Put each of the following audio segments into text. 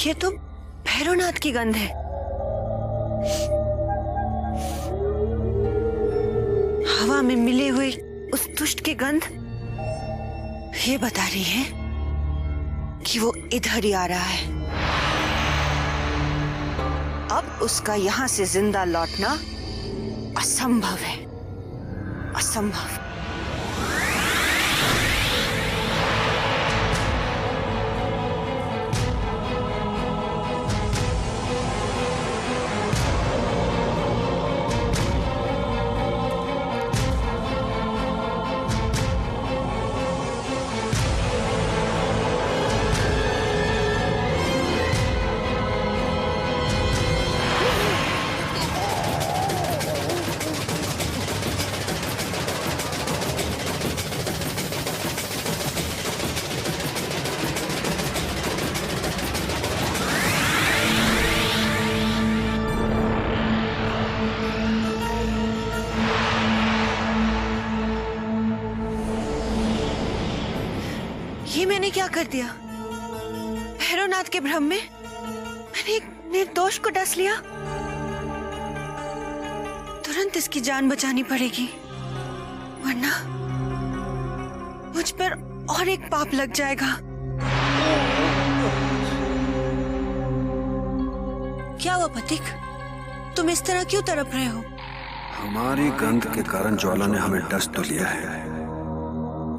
ये तो भैरवनाथ की गंध है। हवा में मिले हुए उस दुष्ट की गंध ये बता रही है कि वो इधर ही आ रहा है। अब उसका यहां से जिंदा लौटना असंभव है, असंभव। ये मैंने क्या कर दिया? भैरवनाथ के भ्रम में मैंने एक निर्दोष को डस लिया। तुरंत इसकी जान बचानी पड़ेगी, वरना मुझ पर और एक पाप लग जाएगा। क्या हुआ पथिक? तुम इस तरह क्यों तड़प रहे हो? हमारी गंध के कारण ज्वाला ने हमें डस तो लिया है,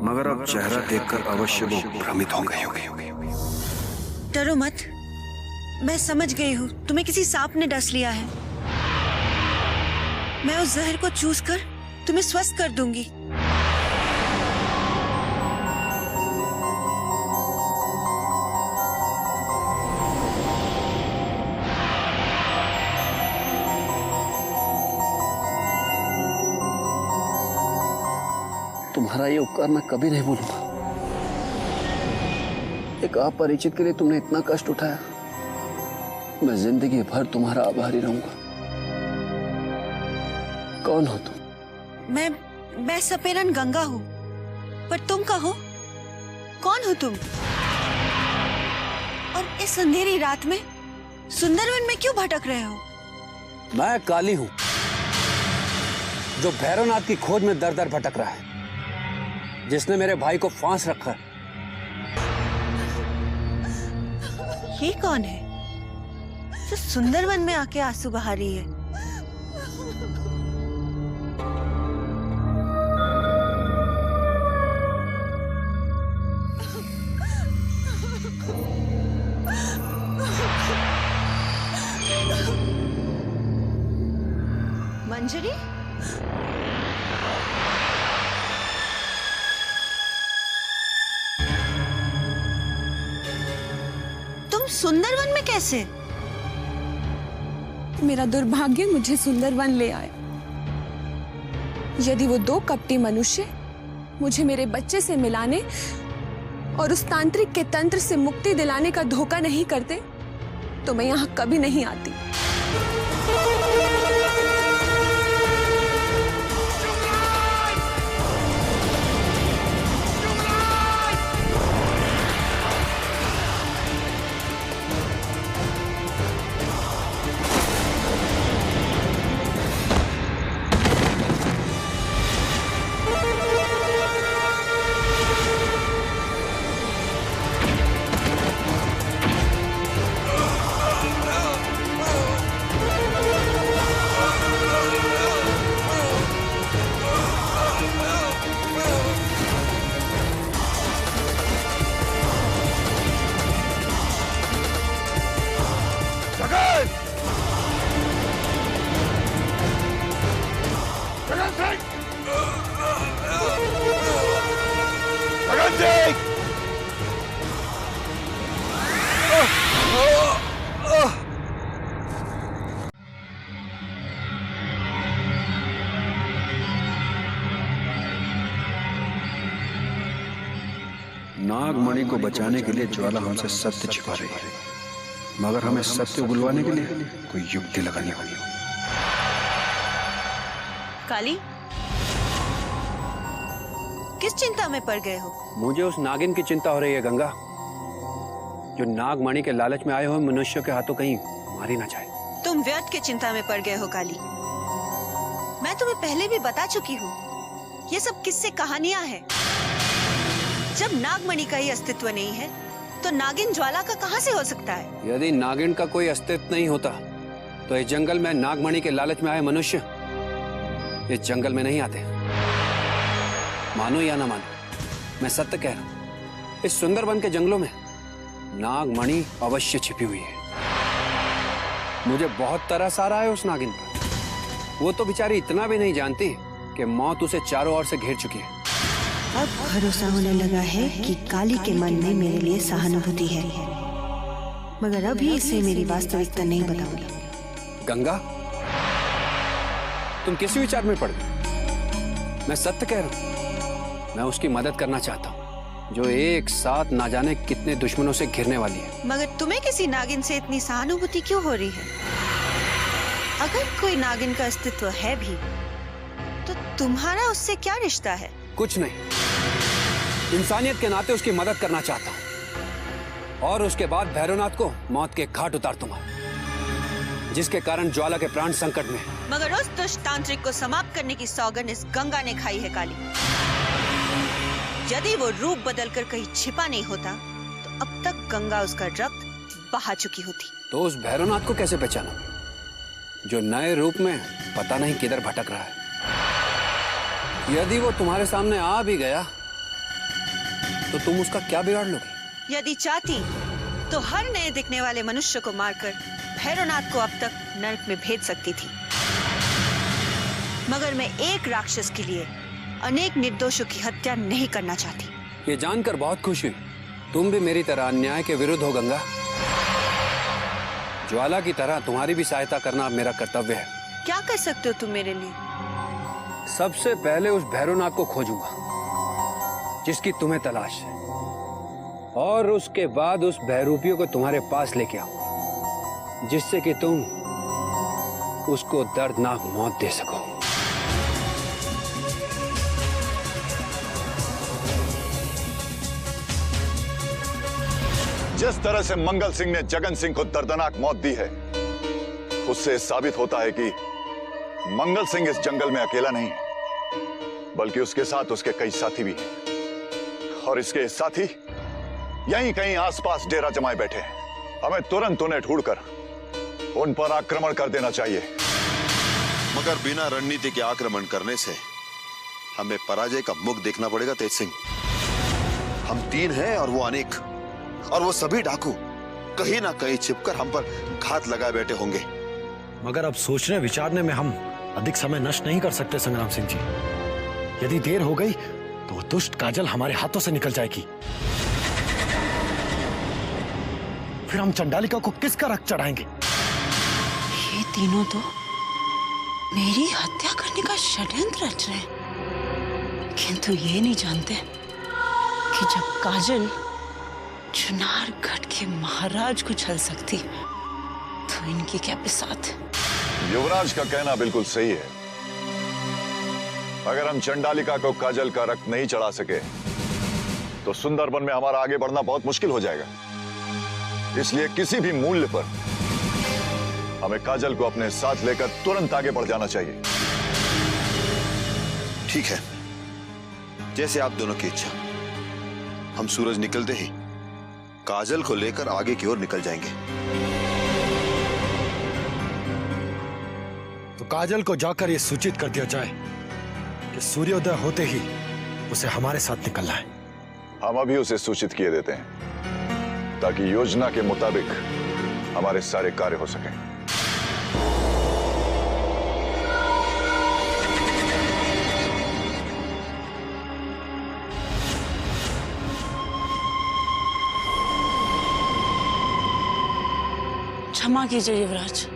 मगर अब चेहरा देखकर अवश्य वो भ्रमित हो गई होगी। डरो मत, मैं समझ गई हूँ तुम्हें किसी सांप ने डस लिया है। मैं उस जहर को चूस कर तुम्हें स्वस्थ कर दूंगी। तुम्हारा ये उपकार मैं कभी नहीं भूलूंगा। एक अपरिचित के लिए तुमने इतना कष्ट उठाया, मैं जिंदगी भर तुम्हारा आभारी रहूंगा। कौन हो तुम? मैं सपेरन गंगा हूँ, पर तुम कहो कौन हो तुम? और इस अंधेरी रात में सुंदरवन में क्यों भटक रहे हो? मैं काली हूं, जो भैरवनाथ की खोज में दर दर भटक रहा है, जिसने मेरे भाई को फांस रखा। ये कौन है जो सुंदरवन में आके आंसू बहा रही है? मंजरी? तुम सुंदरवन में कैसे? मेरा दुर्भाग्य मुझे सुंदरवन ले आया। यदि वो दो कपटी मनुष्य मुझे मेरे बच्चे से मिलाने और उस तांत्रिक के तंत्र से मुक्ति दिलाने का धोखा नहीं करते, तो मैं यहाँ कभी नहीं आती। नागमणि को बचाने के लिए ज्वाला हमसे सत्य छिपा रही है, मगर हमें सत्य उगलवाने के लिए कोई युक्ति लगानी होगी। काली, किस चिंता में पड़ गए हो? मुझे उस नागिन की चिंता हो रही है गंगा, जो नागमणि के लालच में आए हुए मनुष्यों के हाथों कहीं मारी ना जाए। तुम व्यर्थ के चिंता में पड़ गए हो काली। मैं तुम्हें पहले भी बता चुकी हूँ, ये सब किस्से कहानियां हैं। जब नागमणि का ही अस्तित्व नहीं है तो नागिन ज्वाला का कहां से हो सकता है? यदि नागिन का कोई अस्तित्व नहीं होता तो इस जंगल में नागमणि के लालच में आए मनुष्य इस जंगल में नहीं आते। मानो या ना मानो, मैं सत्य कह रहा हूं, इस सुंदरबन के जंगलों में नागमणि अवश्य छिपी हुई है। मुझे बहुत तरस आ रहा है उस नागिन पर। वो तो बेचारी इतना भी नहीं जानती कि मौत उसे चारों ओर से घेर चुकी है। अब भरोसा होने लगा है कि काली के मन में मेरे लिए सहानुभूति है, मगर अभी इसे मेरी वास्तविकता नहीं बताऊंगी। गंगा, तुम किस विचार में पड़ गई? मैं सत्य कह रहा हूं, मैं उसकी मदद करना चाहता हूं जो एक साथ ना जाने कितने दुश्मनों से घिरने वाली है। मगर तुम्हें किसी नागिन से इतनी सहानुभूति क्यों हो रही है? अगर कोई नागिन का अस्तित्व है भी तो तुम्हारा उससे क्या रिश्ता है? कुछ नहीं, इंसानियत के नाते उसकी मदद करना चाहता हूं और उसके बाद भैरवनाथ को मौत के घाट उतार दूंगा, जिसके कारण ज्वाला के प्राण संकट में। मगर उस दुष्ट तांत्रिक को समाप्त करने की सौगंध इस गंगा ने खाई है काली। यदि वो रूप बदलकर कहीं छिपा नहीं होता तो अब तक गंगा उसका रक्त बहा चुकी होती। तो उस भैरवनाथ को कैसे पहचाना जो नए रूप में पता नहीं किधर भटक रहा है? यदि वो तुम्हारे सामने आ भी गया तो तुम उसका क्या बिगाड़ लोगी? यदि चाहती तो हर नए दिखने वाले मनुष्य को मारकर भैरवनाथ को अब तक नरक में भेज सकती थी, मगर मैं एक राक्षस के लिए अनेक निर्दोषों की हत्या नहीं करना चाहती। ये जानकर बहुत खुश हुई, तुम भी मेरी तरह अन्याय के विरुद्ध हो गंगा। ज्वाला की तरह तुम्हारी भी सहायता करना अब मेरा कर्तव्य है। क्या कर सकते हो तुम मेरे लिए? सबसे पहले उस भैरवनाथ को खोजूंगा जिसकी तुम्हें तलाश है, और उसके बाद उस भैरूपियों को तुम्हारे पास लेके आऊंगा जिससे कि तुम उसको दर्दनाक मौत दे सको। जिस तरह से मंगल सिंह ने जगन सिंह को दर्दनाक मौत दी है, उससे साबित होता है कि मंगल सिंह इस जंगल में अकेला नहीं है, बल्कि उसके साथ उसके कई साथी भी हैं। और इसके साथी यहीं कहीं आसपास डेरा जमाए बैठे हैं। हमें तुरंत उन्हें ढूंढकर उन पर आक्रमण कर देना चाहिए। मगर बिना रणनीति के आक्रमण करने से हमें पराजय का मुख देखना पड़ेगा तेज सिंह। हम 3 हैं और वो अनेक, और वो सभी डाकू कहीं ना कहीं छिपकर हम पर घात लगाए बैठे होंगे। मगर अब सोचने विचारने में हम अधिक समय नष्ट नहीं कर सकते संग्राम सिंह जी। यदि देर हो गई तो वो दुष्ट काजल हमारे हाथों से निकल जाएगी। फिर हम चंडालिका को किसका रक्त चढ़ाएंगे? ये तीनों तो मेरी हत्या करने का षड्यंत्र रच रहे हैं, किंतु ये नहीं जानते कि जब काजल चुनारगढ़ के महाराज को छल सकती तो इनकी क्या बिसात। युवराज का कहना बिल्कुल सही है। अगर हम चंडालिका को काजल का रक्त नहीं चढ़ा सके तो सुंदरबन में हमारा आगे बढ़ना बहुत मुश्किल हो जाएगा। इसलिए किसी भी मूल्य पर हमें काजल को अपने साथ लेकर तुरंत आगे बढ़ जाना चाहिए। ठीक है, जैसे आप दोनों की इच्छा। हम सूरज निकलते ही काजल को लेकर आगे की ओर निकल जाएंगे। तो काजल को जाकर यह सूचित कर दिया जाए कि सूर्योदय होते ही उसे हमारे साथ निकलना है। हम अभी उसे सूचित किए देते हैं ताकि योजना के मुताबिक हमारे सारे कार्य हो सकें। क्षमा कीजिए युवराज,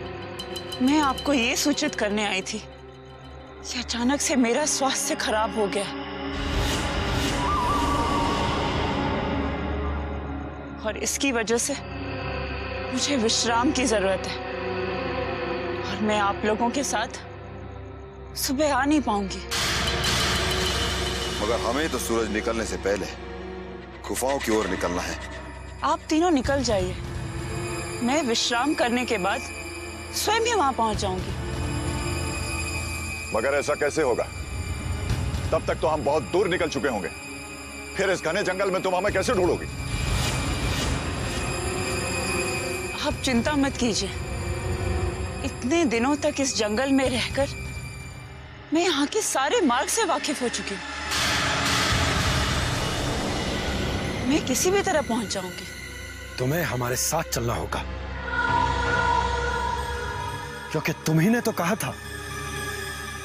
मैं आपको ये सूचित करने आई थी कि अचानक से मेरा स्वास्थ्य खराब हो गया और इसकी वजह से मुझे विश्राम की जरूरत है और मैं आप लोगों के साथ सुबह आ नहीं पाऊंगी। मगर हमें तो सूरज निकलने से पहले गुफाओं की ओर निकलना है। आप तीनों निकल जाइए। मैं विश्राम करने के बाद स्वयं ही वहां पहुंच जाऊंगी। मगर ऐसा कैसे होगा? तब तक तो हम बहुत दूर निकल चुके होंगे। फिर इस घने जंगल में तुम हमें कैसे ढूंढोगी? आप चिंता मत कीजिए। इतने दिनों तक इस जंगल में रहकर मैं यहाँ के सारे मार्ग से वाकिफ हो चुकी हूँ। मैं किसी भी तरह पहुंच जाऊंगी। तुम्हें हमारे साथ चलना होगा, क्योंकि तुम ही ने तो कहा था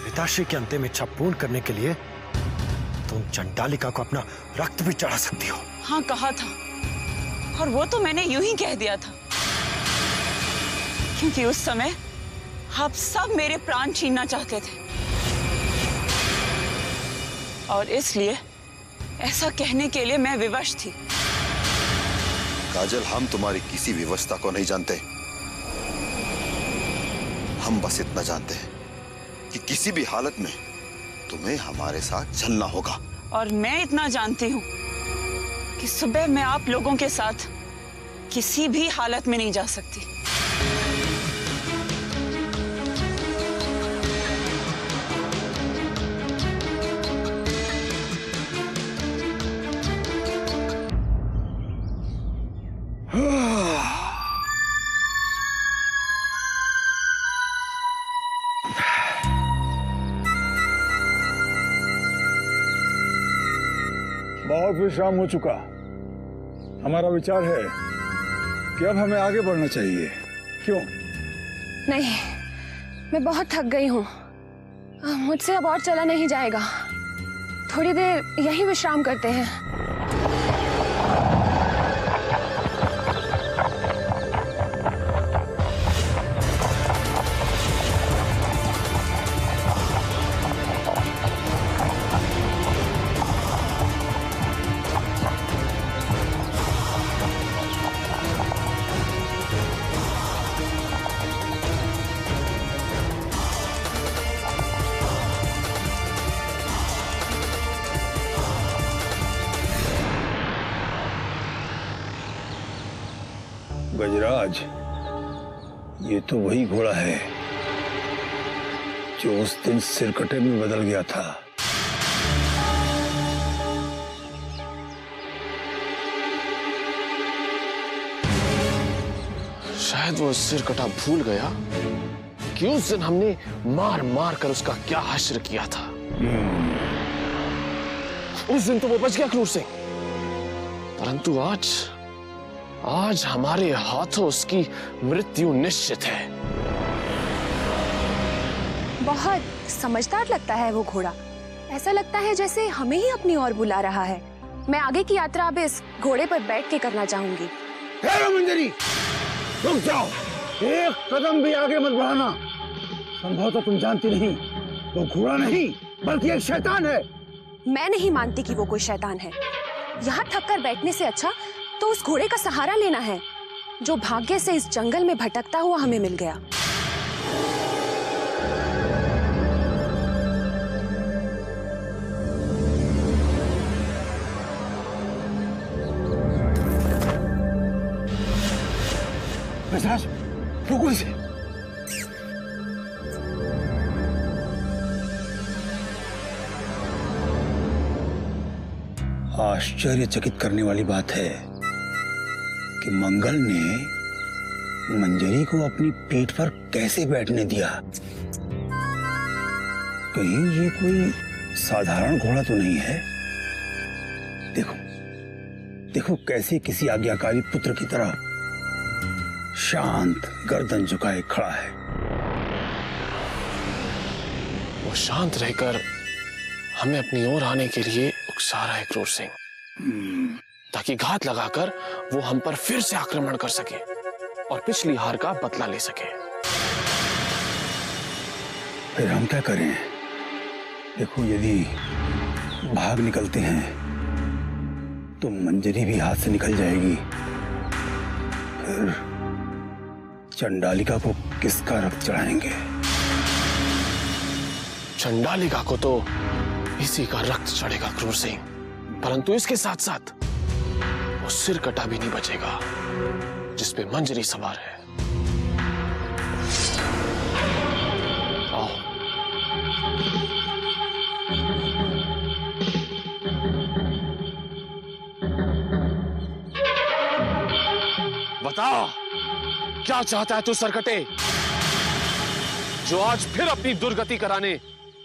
पिताश्री की अंतिम इच्छा पूर्ण करने के लिए तुम चंडालिका को अपना रक्त भी चढ़ा सकती हो। हाँ, कहा था, और वो तो मैंने यूं ही कह दिया था, क्योंकि उस समय आप सब मेरे प्राण छीनना चाहते थे, और इसलिए ऐसा कहने के लिए मैं विवश थी। काजल, हम तुम्हारी किसी विवशता को नहीं जानते। हम बस इतना जानते हैं कि किसी भी हालत में तुम्हें हमारे साथ चलना होगा। और मैं इतना जानती हूं कि सुबह मैं आप लोगों के साथ किसी भी हालत में नहीं जा सकती। बहुत विश्राम हो चुका। हमारा विचार है कि अब हमें आगे बढ़ना चाहिए। क्यों? नहीं, मैं बहुत थक गई हूँ। मुझसे अब और चला नहीं जाएगा। थोड़ी देर यहीं विश्राम करते हैं। गजराज, ये तो वही घोड़ा है जो उस दिन सिरकटे में बदल गया था। शायद वो सिरकटा भूल गया कि उस दिन हमने मार मार कर उसका क्या हश्र किया था। उस दिन तो वो बच गया क्रूर सिंह, परंतु आज हमारे हाथों उसकी मृत्यु निश्चित है। बहुत समझदार लगता है वो घोड़ा। ऐसा लगता है जैसे हमें ही अपनी ओर बुला रहा है। मैं आगे की यात्रा अब इस घोड़े पर बैठ के करना चाहूंगी। मंजरी, रुक जाओ। एक कदम भी आगे मत बढ़ाना। संभवतः तुम जानती नहीं, वो घोड़ा नहीं बल्कि एक शैतान है। मैं नहीं मानती कि वो कोई शैतान है। यहाँ थक कर बैठने से अच्छा तो उस घोड़े का सहारा लेना है, जो भाग्य से इस जंगल में भटकता हुआ हमें मिल गया। गजराज, रुको इसे। आश्चर्यचकित करने वाली बात है कि मंगल ने मंजरी को अपनी पीठ पर कैसे बैठने दिया। कहीं ये कोई साधारण घोड़ा तो नहीं है। देखो देखो कैसे किसी आज्ञाकारी पुत्र की तरह शांत गर्दन झुकाए खड़ा है। वो शांत रहकर हमें अपनी ओर आने के लिए उकसा रहा है क्रूर सिंह, ताकि घात लगाकर वो हम पर फिर से आक्रमण कर सके और पिछली हार का बदला ले सके। फिर हम क्या करें? देखो, यदि भाग निकलते हैं तो मंजरी भी हाथ से निकल जाएगी। फिर चंडालिका को किसका रक्त चढ़ाएंगे? चंडालिका को तो इसी का रक्त चढ़ेगा क्रूर सिंह, परंतु इसके साथ साथ वो सिर कटा भी नहीं बचेगा जिसपे मंजरी सवार है। आओ। बता, क्या चाहता है तू सरकटे, जो आज फिर अपनी दुर्गति कराने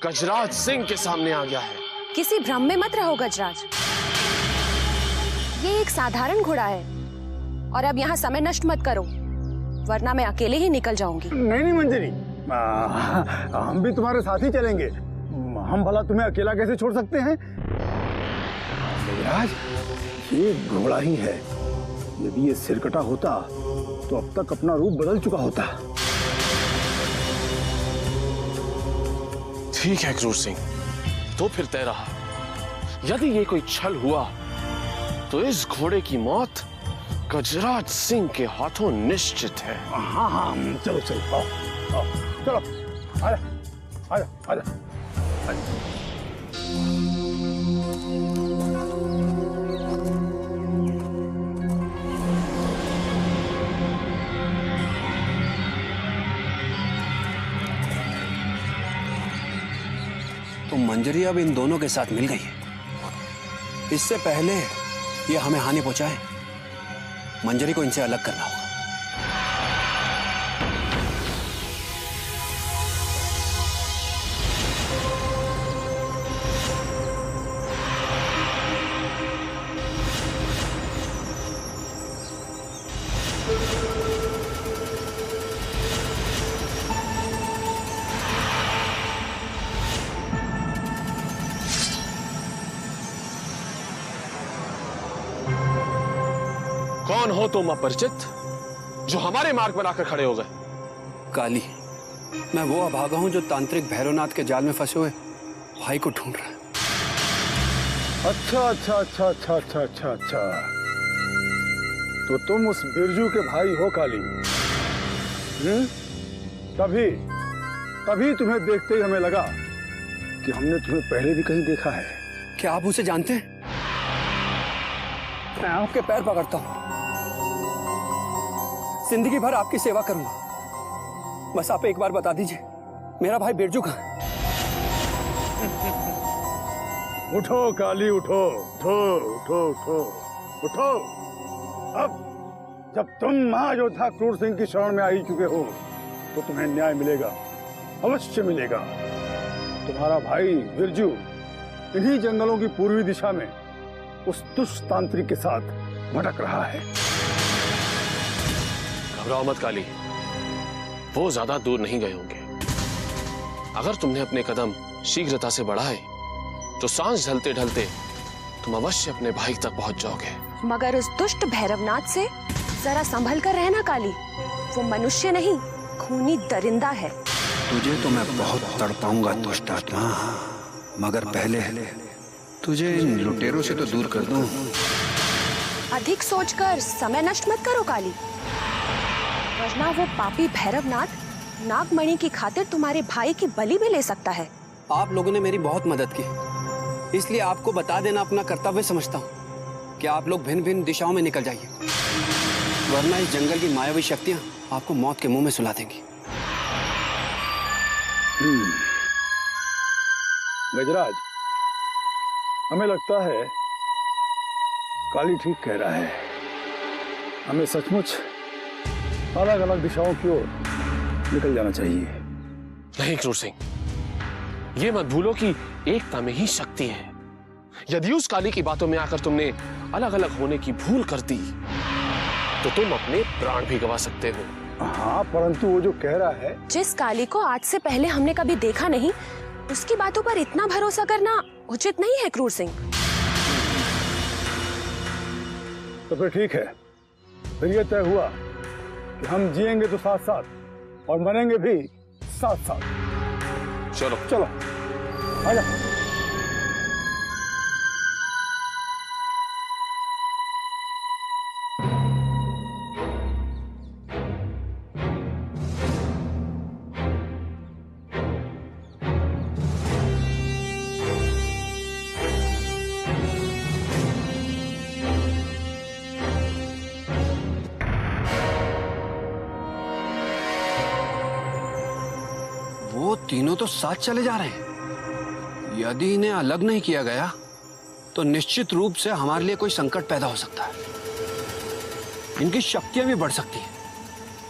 गजराज सिंह के सामने आ गया है? किसी भ्रम में मत रहो गजराज, ये एक साधारण घोड़ा है और अब यहाँ समय नष्ट मत करो, वरना मैं अकेले ही निकल जाऊंगी। नहीं नहीं मंजरी, हम भी तुम्हारे साथ ही चलेंगे। हम भला तुम्हें अकेला कैसे छोड़ सकते हैं? गजराज, ये घोड़ा ही है। यदि ये सिरकटा होता तो अब तक अपना रूप बदल चुका होता। ठीक है क्रूर सिंह, तो फिर तय रहा। यदि ये कोई छल हुआ तो इस घोड़े की मौत गजराज सिंह के हाथों निश्चित है। हाँ हाँ, चलो चलो, आओ, चलो, आजा आजा आजा। तो मंजरी अब इन दोनों के साथ मिल गई है। इससे पहले ये हमें हानि पहुंचाए, मंजरी को इनसे अलग करना होगा। कौन हो तुम अपरिचित, जो हमारे मार्ग पर आकर खड़े हो गए? काली, मैं वो अभागा हूं जो तांत्रिक भैरवनाथ के जाल में फंसे हुए भाई को ढूंढ रहा है। अच्छा अच्छा अच्छा अच्छा अच्छा अच्छा अच्छा, तो तुम उस बिरजू के भाई हो काली? तभी तभी तुम्हें देखते ही हमें लगा कि हमने तुम्हें पहले भी कहीं देखा है। क्या आप उसे जानते हैं? मैं आपके पैर पकड़ता हूं, जिंदगी भर आपकी सेवा करूंगा। बस आप एक बार बता दीजिए, मेरा भाई बिरजू कहाँ है? उठो काली, उठो उठो उठो उठो उठो। अब जब तुम महायोद्धा क्रूर सिंह की शरण में आ ही चुके हो तो तुम्हें न्याय मिलेगा, अवश्य मिलेगा। तुम्हारा भाई बिरजू इन्हीं जंगलों की पूर्वी दिशा में उस दुष्ट तांत्रिक के साथ भटक रहा है। घबराओ मत काली, वो ज्यादा दूर नहीं गए होंगे। अगर तुमने अपने कदम शीघ्रता से बढ़ाए तो सांझ ढलते ढलते तुम अवश्य अपने भाई तक पहुंच जाओगे। मगर उस दुष्ट भैरवनाथ से जरा संभल कर रहना काली, वो मनुष्य नहीं, खूनी दरिंदा है। तुझे तो मैं बहुत तड़पाऊंगा दुष्ट आत्मा, मगर पहले तुझे इन लुटेरों से तो दूर कर दूं। अधिक सोचकर समय नष्ट मत करो काली, वरना वो पापी भैरवनाथ नागमणि की खातिर तुम्हारे भाई की बलि भी ले सकता है। आप लोगों ने मेरी बहुत मदद की, इसलिए आपको बता देना अपना कर्तव्य समझता हूँ कि आप लोग भिन्न भिन्न दिशाओं में निकल जाइए, वरना इस जंगल की मायावी शक्तियाँ आपको मौत के मुंह में सुला देंगी। गजराज, हमें लगता है काली ठीक कह रहा है। हमें सचमुच अलग अलग दिशाओं की ओर निकल जाना चाहिए। नहीं क्रूर सिंह, ये मत भूलो कि एकता में ही शक्ति है। यदि उस काली की बातों में आकर तुमने अलग अलग होने की भूल कर दी तो तुम अपने प्राण भी गंवा सकते हो। हाँ, परंतु वो जो कह रहा है, जिस काली को आज से पहले हमने कभी देखा नहीं, उसकी बातों पर इतना भरोसा करना उचित नहीं है क्रूर सिंह। तो फिर ठीक है, फिर ये तय हुआ कि हम जिएंगे तो साथ साथ और मरेंगे भी साथ साथ। चलो चलो आजा। तीनों तो साथ चले जा रहे हैं। यदि इन्हें अलग नहीं किया गया तो निश्चित रूप से हमारे लिए कोई संकट पैदा हो सकता है। इनकी शक्तियां भी बढ़ सकती हैं।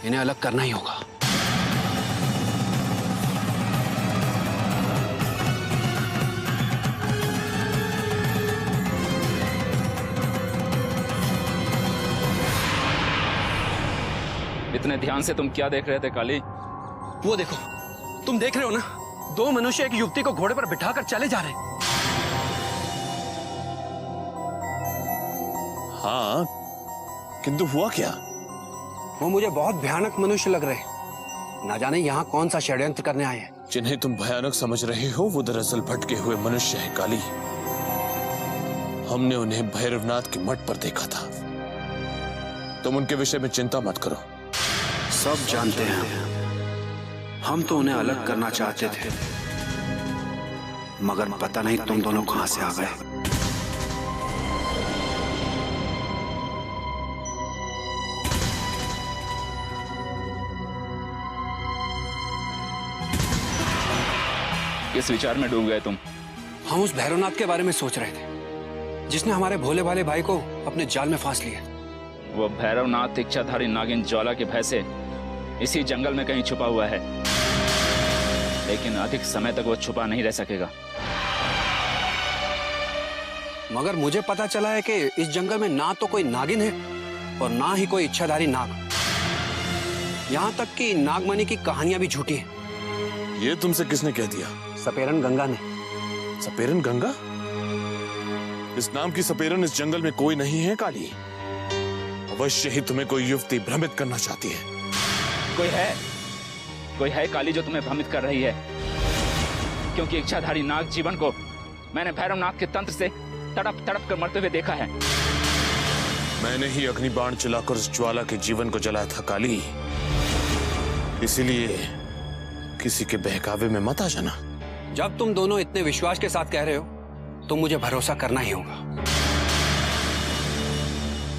इन्हें अलग करना ही होगा। इतने ध्यान से तुम क्या देख रहे थे काली? वो देखो, तुम देख रहे हो ना, दो मनुष्य एक युवती को घोड़े पर बिठाकर चले जा रहे हैं। हाँ, किंतु हुआ क्या? वो मुझे बहुत भयानक मनुष्य लग रहे हैं। ना जाने यहाँ कौन सा षड्यंत्र करने आए हैं। जिन्हें तुम भयानक समझ रहे हो वो दरअसल भटके हुए मनुष्य हैं काली। हमने उन्हें भैरवनाथ के मठ पर देखा था। तुम उनके विषय में चिंता मत करो। सब जानते हैं, हम तो उन्हें अलग करना चाहते थे, मगर पता नहीं तुम दोनों कहां से आ गए। किस विचार में डूब गए तुम? हम उस भैरवनाथ के बारे में सोच रहे थे, जिसने हमारे भोले भाले भाई को अपने जाल में फांस लिया। वो भैरवनाथ इच्छाधारी नागिन ज्वाला के भय से इसी जंगल में कहीं छुपा हुआ है, लेकिन अधिक समय तक वो छुपा नहीं रह सकेगा। मगर मुझे पता चला है कि इस जंगल में ना तो कोई नागिन है और ना ही कोई इच्छाधारी नाग। यहाँ तक कि नागमणि की कहानियां भी झूठी हैं। ये तुमसे किसने कह दिया? सपेरन गंगा ने। सपेरन गंगा? इस नाम की सपेरन इस जंगल में कोई नहीं है काली। अवश्य ही तुम्हें कोई युवती भ्रमित करना चाहती है। कोई है काली जो तुम्हें भ्रमित कर रही है, क्योंकि इच्छाधारी नाग जीवन को मैंने भैरवनाथ के तंत्र से तड़प तड़प कर मरते हुए देखा है। मैंने ही अग्निबाण चलाकर उस ज्वाला के जीवन को जलाया था काली। इसीलिए किसी के बहकावे में मत आ जाना। जब तुम दोनों इतने विश्वास के साथ कह रहे हो तो मुझे भरोसा करना ही होगा।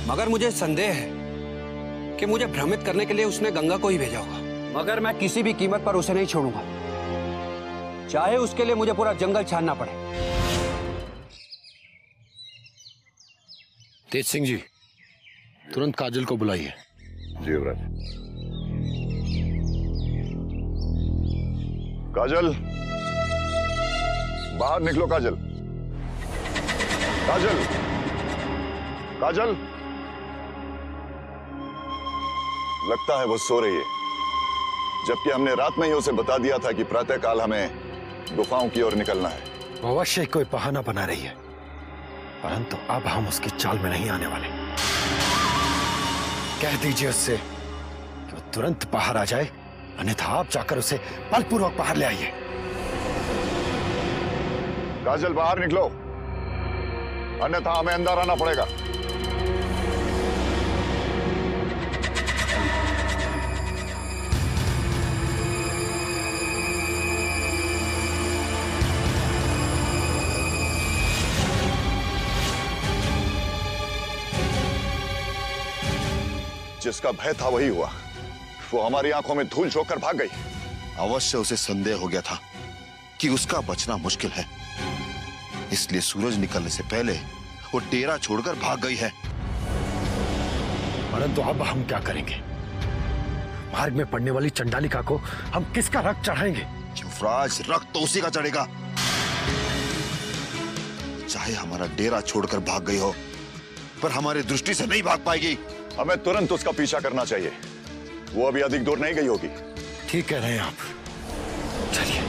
मगर मुझे संदेह है कि मुझे भ्रमित करने के लिए उसने गंगा को ही भेजा होगा। मगर मैं किसी भी कीमत पर उसे नहीं छोड़ूंगा, चाहे उसके लिए मुझे पूरा जंगल छानना पड़े। तेज सिंह जी, तुरंत काजल को बुलाइए। जी युवराज। काजल, बाहर निकलो। काजल, काजल, काजल। लगता है वो सो रही है, जबकि हमने रात में ही उसे बता दिया था कि प्रातःकाल हमें गुफाओं की ओर निकलना है। वो अवश्य कोई बहाना बना रही है, परंतु अब हम उसकी चाल में नहीं आने वाले। कह दीजिए उससे कि वो तुरंत बाहर आ जाए, अन्यथा आप जाकर उसे बलपूर्वक बाहर ले आइए। काजल, बाहर निकलो, अन्यथा हमें अंदर आना पड़ेगा। जिसका भय था वही हुआ। वो हमारी आंखों में धूल झोंक कर भाग गई। अवश्य उसे संदेह हो गया था कि उसका बचना मुश्किल है, इसलिए सूरज निकलने से पहले वो डेरा छोड़कर भाग गई है। परंतु अब हम क्या करेंगे? मार्ग में पड़ने वाली चंडालिका को हम किसका रक्त चढ़ाएंगे? युवराज, रक्त तो उसी का चढ़ेगा। चाहे हमारा डेरा छोड़कर भाग गई हो, पर हमारी दृष्टि से नहीं भाग पाएगी। हमें तुरंत उसका पीछा करना चाहिए। वो अभी अधिक दूर नहीं गई होगी। ठीक कह रहे हैं आप, चलिए।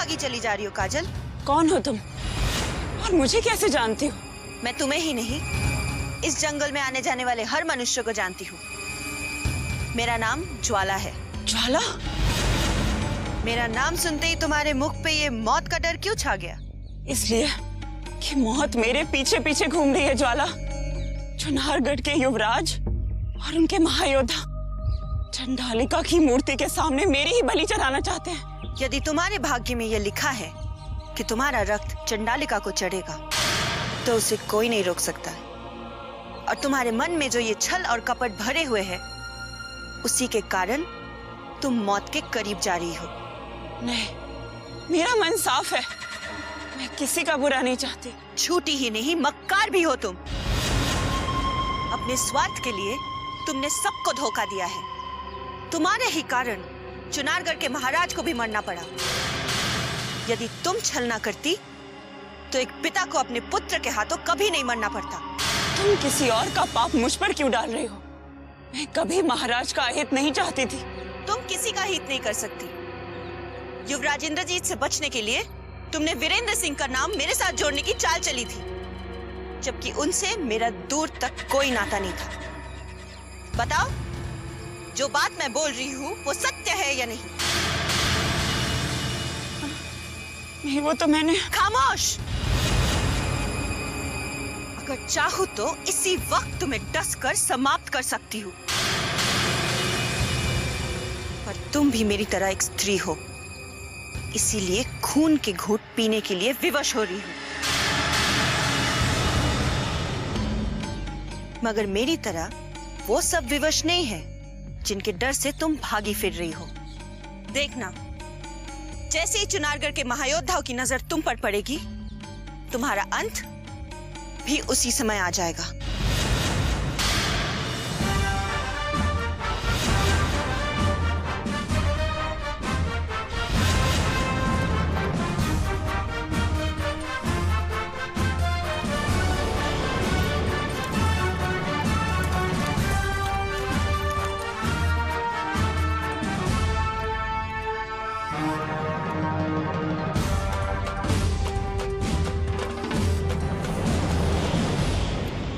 भागी चली जा रही हो काजल? कौन हो तुम और मुझे कैसे जानती हो? मैं तुम्हें ही नहीं, इस जंगल में आने जाने वाले हर मनुष्य को जानती हूँ। मेरा नाम ज्वाला है। ज्वाला? मेरा नाम सुनते ही तुम्हारे मुख पे ये मौत का डर क्यों छा गया? इसलिए कि मौत मेरे पीछे पीछे घूम रही है ज्वाला। चुनारगढ़ के युवराज और उनके महायोद्धा चंडालिका की मूर्ति के सामने मेरी ही बलि चढ़ाना चाहते हैं। यदि तुम्हारे भाग्य में यह लिखा है कि तुम्हारा रक्त चंडालिका को चढ़ेगा, तो उसे कोई नहीं रोक सकता। और तुम्हारे मन में जो ये छल और कपट भरे हुए हैं, उसी के कारण तुम मौत के करीब जा रही हो। नहीं, मेरा मन साफ है। मैं किसी का बुरा नहीं चाहती। झूठी ही नहीं, मक्कार भी हो तुम। अपने स्वार्थ के लिए तुमने सबको धोखा दिया है। तुम्हारे ही कारण चुनारगढ़ के महाराज को भी मरना पड़ा। यदि तुम छल ना करती, तो एक पिता को अपने पुत्र के हाथों कभी नहीं मरना पड़ता। तुम किसी और का पाप मुझ पर क्यों डाल रही हो? मैं कभी महाराज का अहित नहीं चाहती थी। तुम किसी का हित नहीं कर सकती। युवराज इंद्रजीत से बचने के लिए तुमने वीरेंद्र सिंह का नाम मेरे साथ जोड़ने की चाल चली थी, जबकि उनसे मेरा दूर तक कोई नाता नहीं था। बताओ, जो बात मैं बोल रही हूँ वो सत्य है या नहीं? नहीं, वो तो मैंने। खामोश! अगर चाहूँ तो इसी वक्त तुम्हें डस कर समाप्त कर सकती हूँ, पर तुम भी मेरी तरह एक स्त्री हो, इसीलिए खून के घूंट पीने के लिए विवश हो रही हूँ। मगर मेरी तरह वो सब विवश नहीं है जिनके डर से तुम भागी फिर रही हो। देखना, जैसे ही चुनारगढ़ के महायोद्धाओं की नजर तुम पर पड़ेगी, तुम्हारा अंत भी उसी समय आ जाएगा।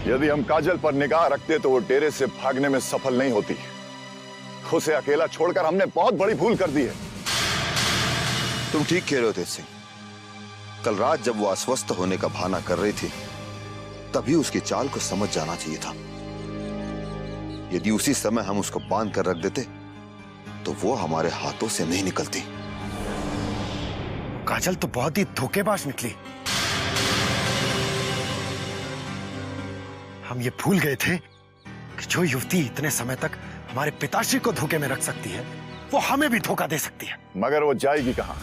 यदि हम काजल पर निगाह रखते तो वो डेरे से भागने में सफल नहीं होती। उसे अकेला छोड़कर हमने बहुत बड़ी भूल कर दी है। तुम ठीक कह रहे हो तेज सिंह। कल रात जब वो अस्वस्थ होने का बहाना कर रही थी, तभी उसकी चाल को समझ जाना चाहिए था। यदि उसी समय हम उसको बांध कर रख देते, तो वो हमारे हाथों से नहीं निकलती। काजल तो बहुत ही धोखेबाज निकली। हम ये भूल गए थे कि जो युवती इतने समय तक हमारे पिताश्री को धोखे में रख सकती है, वो हमें भी धोखा दे सकती है। मगर वो जाएगी कहां?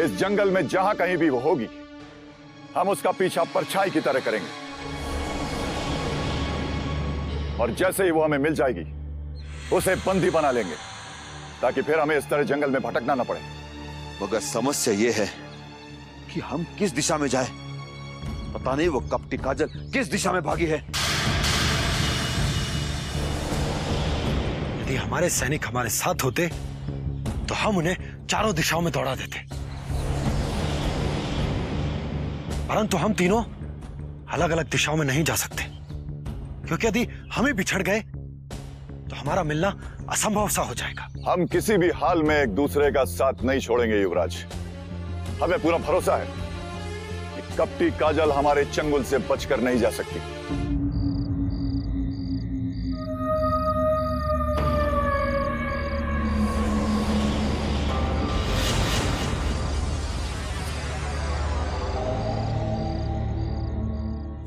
इस जंगल में जहां कहीं भी वो होगी, हम उसका पीछा परछाई की तरह करेंगे। और जैसे ही वो हमें मिल जाएगी, उसे बंदी बना लेंगे, ताकि फिर हमें इस तरह जंगल में भटकना न पड़े। मगर समस्या ये है कि हम किस दिशा में जाएं? पता नहीं वो कपटी काजल किस दिशा में भागी है। यदि हमारे सैनिक हमारे साथ होते, तो हम उन्हें चारों दिशाओं में दौड़ा देते। परंतु हम तीनों अलग अलग दिशाओं में नहीं जा सकते, क्योंकि यदि हम ही बिछड़ गए तो हमारा मिलना असंभव सा हो जाएगा। हम किसी भी हाल में एक दूसरे का साथ नहीं छोड़ेंगे युवराज। हमें पूरा भरोसा है कि कपटी काजल हमारे चंगुल से बचकर नहीं जा सकती।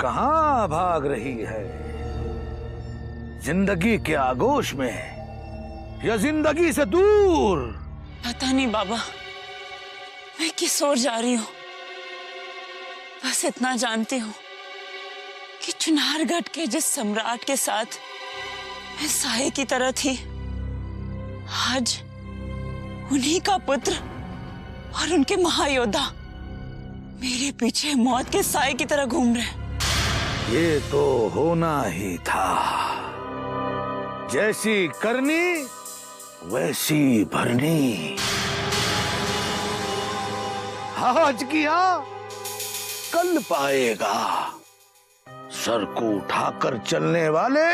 कहां भाग रही है? जिंदगी के आगोश में या जिंदगी से दूर? पता नहीं बाबा, मैं किस ओर जा रही हूँ। बस इतना जानती हूँ कि चुनारगढ़ के जिस सम्राट के साथ मैं साये की तरह थी, आज उन्हीं का पुत्र और उनके महायोद्धा मेरे पीछे मौत के साये की तरह घूम रहे हैं। ये तो होना ही था। जैसी करनी वैसी भरनी आज किया कल पाएगा। सर को उठाकर चलने वाले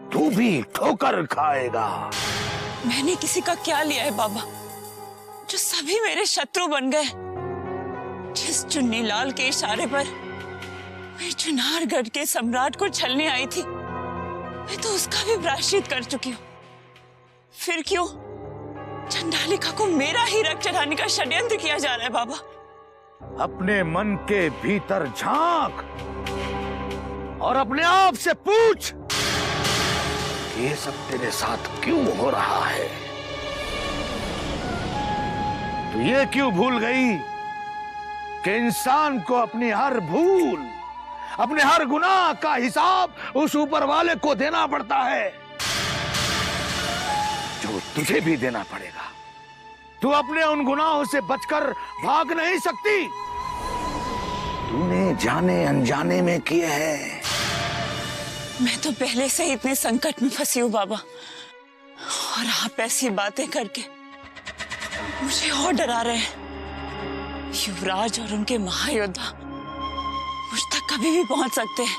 तू भी ठोकर खाएगा। मैंने किसी का क्या लिया है बाबा, जो सभी मेरे शत्रु बन गए। जिस चुन्नीलाल के इशारे पर मैं चुनारगढ़ के सम्राट को छलने आई थी, मैं तो उसका भी प्रायश्चित कर चुकी हूँ। फिर क्यों चंडालिका को मेरा ही रक्त चढ़ाने का षड्यंत्र किया जा रहा है बाबा? अपने मन के भीतर झांक और अपने आप से पूछ, ये सब तेरे साथ क्यों हो रहा है? तू ये क्यों भूल गई कि इंसान को अपनी हर भूल, अपने हर गुनाह का हिसाब उस ऊपर वाले को देना पड़ता है, जो तुझे भी देना पड़ेगा। तू अपने उन गुनाहों से बचकर भाग नहीं सकती। तूने जाने अनजाने में किए हैं। मैं तो पहले से ही इतने संकट में फंसी हूँ बाबा, और आप ऐसी बातें करके मुझे और डरा रहे हैं। युवराज और उनके महायोद्धा मुझ तक कभी भी पहुंच सकते हैं,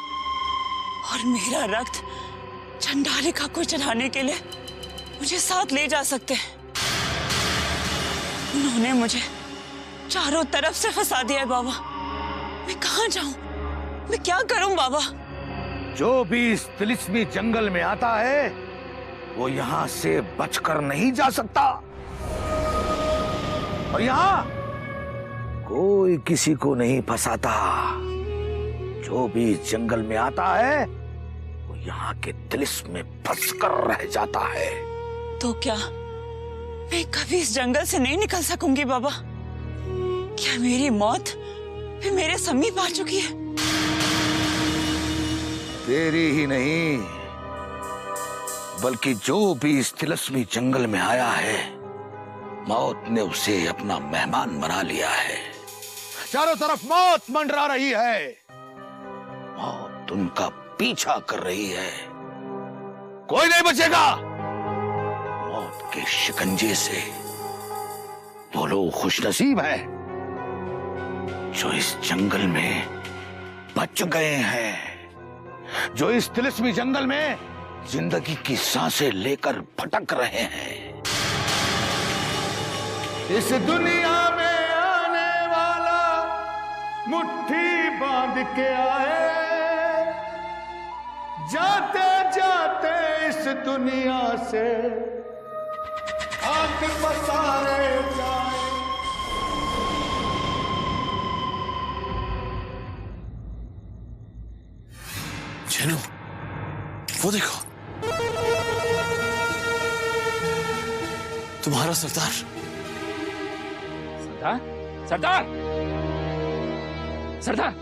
और मेरा रक्त चंडालिका को चढ़ाने के लिए मुझे साथ ले जा सकते हैं। उन्होंने मुझे चारों तरफ से फंसा दिया है बाबा। मैं कहाँ जाऊं? मैं क्या करूं बाबा? जो भी इस तिलिस्मी जंगल में आता है वो यहाँ से बचकर नहीं जा सकता, और यहाँ कोई किसी को नहीं फंसाता। जो भी इस जंगल में आता है वो यहाँ के तिलिस्म में फंसकर रह जाता है। तो क्या मैं कभी इस जंगल से नहीं निकल सकूंगी बाबा? क्या मेरी मौत भी मेरे समीप आ चुकी है? तेरी ही नहीं, बल्कि जो भी इस तिलिस्मी जंगल में आया है, मौत ने उसे अपना मेहमान बना लिया है। चारों तरफ मौत मंडरा रही है, मौत उनका पीछा कर रही है। कोई नहीं बचेगा मौत के शिकंजे से। वो लोग खुशनसीब हैं जो इस जंगल में बच गए हैं, जो इस तिलिस्मी जंगल में जिंदगी की सांसें लेकर भटक रहे हैं। इस दुनिया में आने वाला मुट्ठी बांध के आए, जाते जाते इस दुनिया से हाथ पसारे जाए। चलो वो देखो, तुम्हारा सरदार। सरदार, सरदार, सरदार,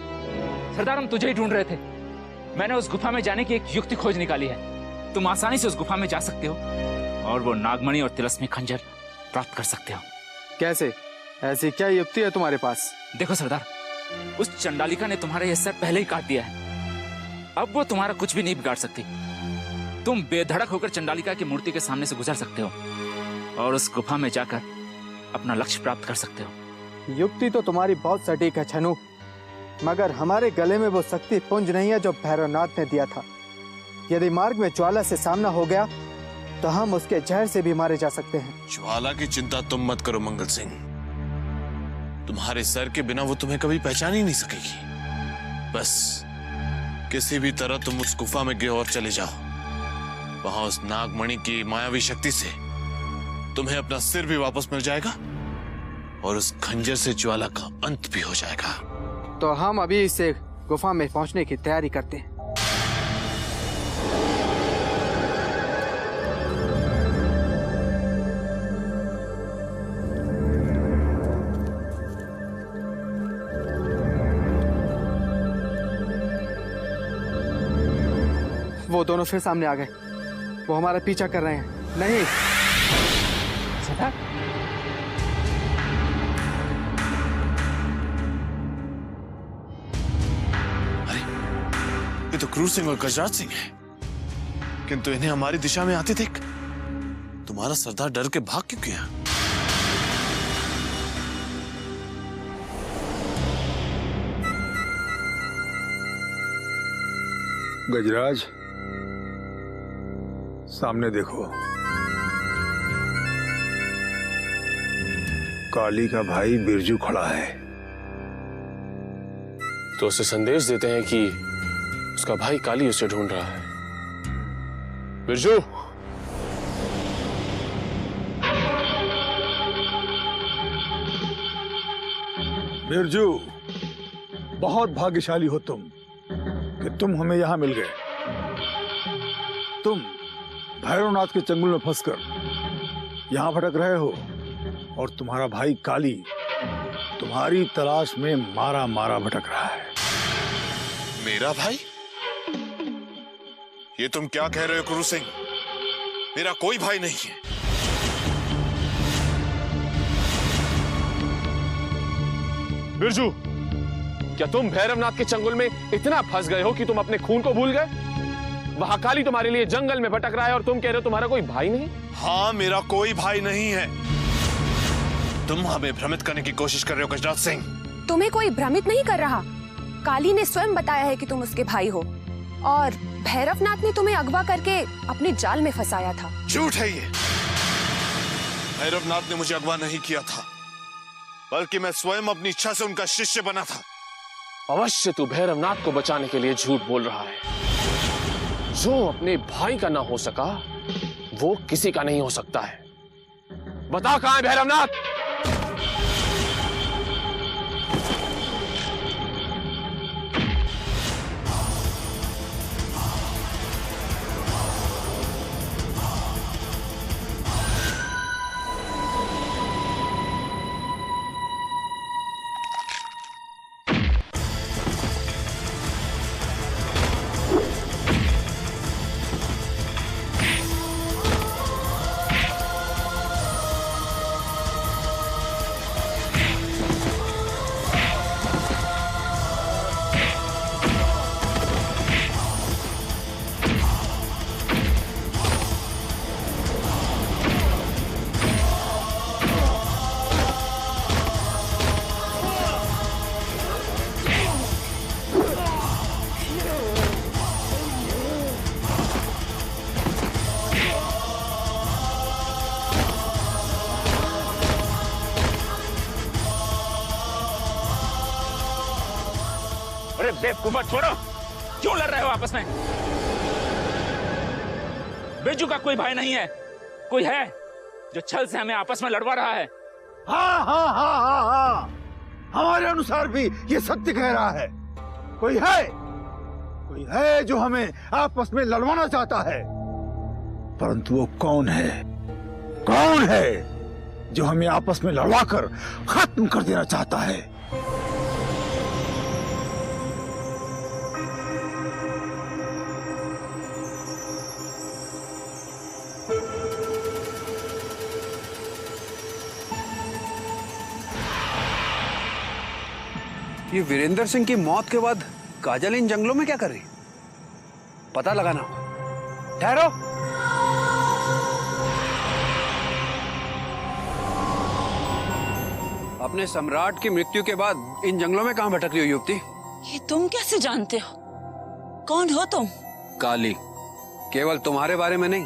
सरदार, हम तुझे ही ढूंढ रहे थे। मैंने उस गुफा में जाने की एक युक्ति खोज निकाली है। तुम आसानी से उस गुफा में जा सकते हो और वो नागमणि और तिलस्मी खंजर प्राप्त कर सकते हो। कैसे? ऐसी क्या युक्ति है तुम्हारे पास? देखो सरदार, उस चंडालिका ने तुम्हारा यह सर पहले ही काट दिया है। अब वो तुम्हारा कुछ भी नहीं बिगाड़ सकती। तुम बेधड़क होकर चंडालिका की मूर्ति के सामने से गुजर सकते हो और उस गुफा में जाकर अपना लक्ष्य प्राप्त कर सकते हो। युक्ति तो तुम्हारी बहुत सटीक है छनु, मगर हमारे गले में वो शक्ति पुंज नहीं है जो भैरवनाथ ने दिया था। यदि मार्ग में ज्वाला से सामना हो गया तो हम उसके जहर से भी मारे जा सकते हैं। ज्वाला की चिंता तुम मत करो मंगल सिंह, तुम्हारे सर के बिना वो तुम्हें कभी पहचान ही नहीं सकेगी। बस किसी भी तरह तुम उस गुफा में गए और चले जाओ। वहां उस नागमणि की मायावी शक्ति से तुम्हें अपना सिर भी वापस मिल जाएगा और उस खंजर से ज्वाला का अंत भी हो जाएगा। तो हम अभी इसे गुफा में पहुंचने की तैयारी करते हैं। वो दोनों फिर सामने आ गए। वो हमारा पीछा कर रहे हैं। नहीं सरदार, अरे ये तो क्रूर सिंह और गजराज सिंह है, किंतु इन्हें हमारी दिशा में आते देख तुम्हारा सरदार डर के भाग क्यों गया? गजराज, सामने देखो। काली का भाई बिरजू खड़ा है। तो उसे संदेश देते हैं कि उसका भाई काली उसे ढूंढ रहा है। बिरजू, बिरजू, बहुत भाग्यशाली हो तुम कि तुम हमें यहां मिल गए। तुम भैरवनाथ के चंगुल में फंसकर यहां भटक रहे हो और तुम्हारा भाई काली तुम्हारी तलाश में मारा मारा भटक रहा है। मेरा भाई? ये तुम क्या कह रहे हो गुरु सिंह? मेरा कोई भाई नहीं है। बिरजू, क्या तुम भैरवनाथ के चंगुल में इतना फंस गए हो कि तुम अपने खून को भूल गए? वहां काली तुम्हारे लिए जंगल में भटक रहा है और तुम कह रहे हो तुम्हारा कोई भाई नहीं? हाँ, मेरा कोई भाई नहीं है। तुम हमें भ्रमित करने की कोशिश कर रहे हो गजराज सिंह। तुम्हें कोई भ्रमित नहीं कर रहा। काली ने स्वयं बताया है कि तुम उसके भाई हो और भैरवनाथ ने तुम्हें अगवा करके अपने जाल में फंसाया था। झूठ है ये। भैरवनाथ ने मुझे अगवा नहीं किया था, बल्कि मैं स्वयं अपनी इच्छा से उनका शिष्य बना था। अवश्य तू भैरवनाथ को बचाने के लिए झूठ बोल रहा है। जो अपने भाई का ना हो सका, वो किसी का नहीं हो सकता है। बता, कहां है भैरवनाथ? अरे बेवकूफा, छोड़ो। क्यों लड़ रहे हो आपस में? बिरजू का कोई भाई नहीं है। कोई है जो छल से हमें आपस में लड़वा रहा है। हाँ हाँ हाँ हाँ हाँ, हमारे अनुसार भी ये सत्य कह रहा है। कोई है जो हमें आपस में लड़वाना चाहता है, परंतु वो कौन है जो हमें आपस में लड़वा कर खत्म कर देना चाहता है? ये वीरेंद्र सिंह की मौत के बाद काजल इन जंगलों में क्या कर रही? पता लगाना होगा। ठहरो। अपने सम्राट की मृत्यु के बाद इन जंगलों में कहां भटक रही हो युवती? ये तुम कैसे जानते हो? कौन हो तुम? काली। केवल तुम्हारे बारे में नहीं,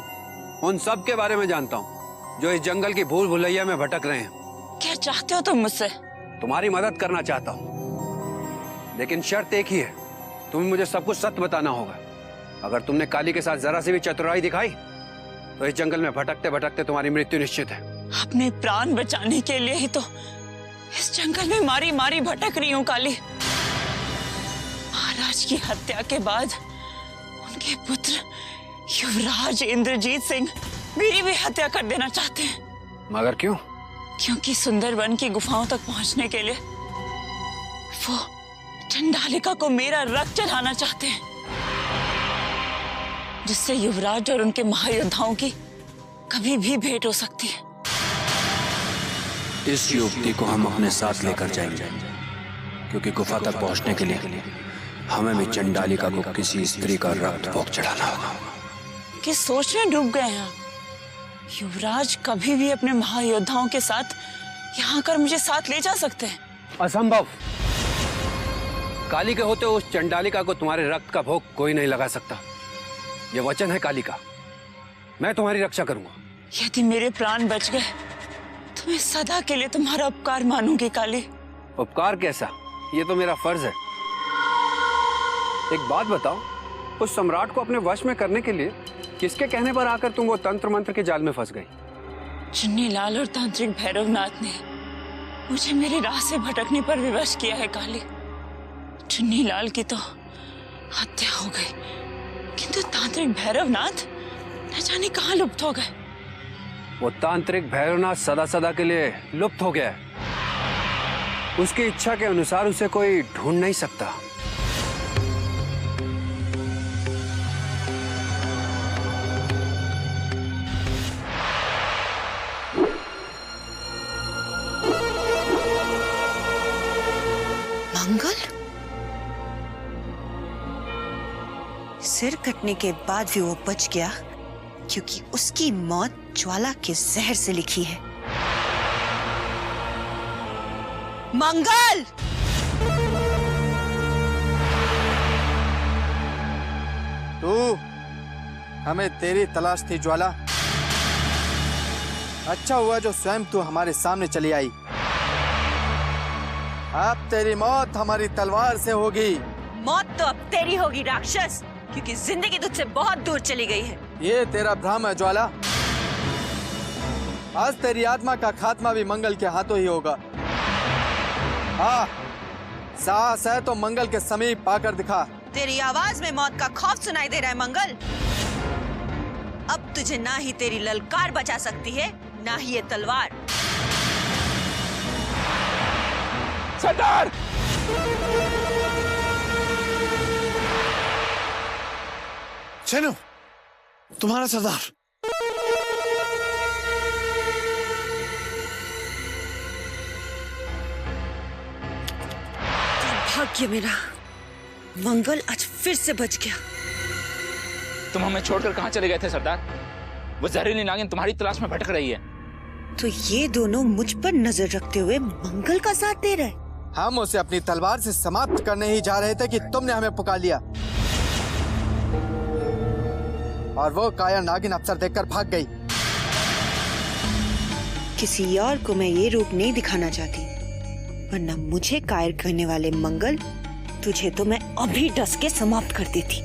उन सब के बारे में जानता हूं जो इस जंगल की भूल भुलैया में भटक रहे हैं। क्या चाहते हो तुम मुझसे? तुम्हारी मदद करना चाहता हूं, लेकिन शर्त एक ही है, तुम्हें मुझे सब कुछ सत्य बताना होगा। अगर तुमने काली के साथ जरा सी भी चतुराई दिखाई तो इस जंगल में भटकते भटकते तुम्हारी मृत्यु निश्चित है। अपने प्राण बचाने के लिए ही तो इस जंगल में मारी मारी भटक रही हूँ काली। महाराज की हत्या के बाद उनके पुत्र युवराज इंद्रजीत सिंह मेरी भी हत्या कर देना चाहते हैं। मगर क्यों? क्योंकि सुंदरवन की गुफाओं तक पहुंचने के लिए वो चंडालिका को मेरा रक्त चढ़ाना चाहते हैं, जिससे युवराज और उनके महायोद्धाओं की कभी भी भेंट हो सकती है। इस युवती को हम अपने साथ लेकर जाएंगे, क्योंकि गुफा तक पहुंचने के लिए हमें भी चंडालिका को किसी स्त्री का रक्त भोग चढ़ाना होगा। किस सोच में डूब गए हैं? युवराज कभी भी अपने महायोद्धाओं के साथ यहाँ आकर मुझे साथ ले जा सकते हैं। असंभव। काली के होते उस चंडालिका को तुम्हारे रक्त का भोग कोई नहीं लगा सकता। यह वचन है काली का। मैं तुम्हारी रक्षा करूंगा। यदि मेरे प्राण बच गए तो मैं सदा के लिए तुम्हारा उपकार मानूंगी काली। उपकार कैसा? ये तो मेरा फर्ज है। एक बात बताओ, उस सम्राट को अपने वश में करने के लिए किसके कहने पर आकर तुम वो तंत्र मंत्र के जाल में फंस गई? चुन्नीलाल और तांत्रिक भैरवनाथ ने मुझे मेरी राह से भटकने पर विवश किया है काली। चुन्नीलाल की तो हत्या हो गई, किंतु तांत्रिक भैरवनाथ न जाने कहाँ लुप्त हो गए। वो तांत्रिक भैरवनाथ सदा सदा के लिए लुप्त हो गया है। उसकी इच्छा के अनुसार उसे कोई ढूंढ नहीं सकता। मंगल सिर कटने के बाद भी वो बच गया, क्योंकि उसकी मौत ज्वाला के जहर से लिखी है। मंगल! तू, हमें तेरी तलाश थी ज्वाला। अच्छा हुआ जो स्वयं तू हमारे सामने चली आई। अब तेरी मौत हमारी तलवार से होगी। मौत तो अब तेरी होगी राक्षस, क्योंकि जिंदगी तुझसे बहुत दूर चली गई है। ये तेरा भ्रम है ज्वाला। आज तेरी आत्मा का खात्मा भी मंगल के हाथों ही होगा। हाँ, साहस है तो मंगल के समीप आकर दिखा। तेरी आवाज में मौत का खौफ सुनाई दे रहा है मंगल। अब तुझे ना ही तेरी ललकार बचा सकती है, ना ही ये तलवार। सरदार! चलो, तुम्हारा सरदार। भाग्य मेरा, मंगल आज फिर से बच गया। तुम हमें छोड़कर कहाँ चले गए थे सरदार? वो जहरीली नागिन तुम्हारी तलाश में भटक रही है। तो ये दोनों मुझ पर नजर रखते हुए मंगल का साथ दे रहे। हम उसे अपनी तलवार से समाप्त करने ही जा रहे थे कि तुमने हमें पुकार लिया, और वो काया नागिन अफसर देखकर भाग गई। किसी और को मैं ये रूप नहीं दिखाना चाहती, वरना मुझे कायर करने वाले मंगल, तुझे तो मैं अभी डस के समाप्त कर देती।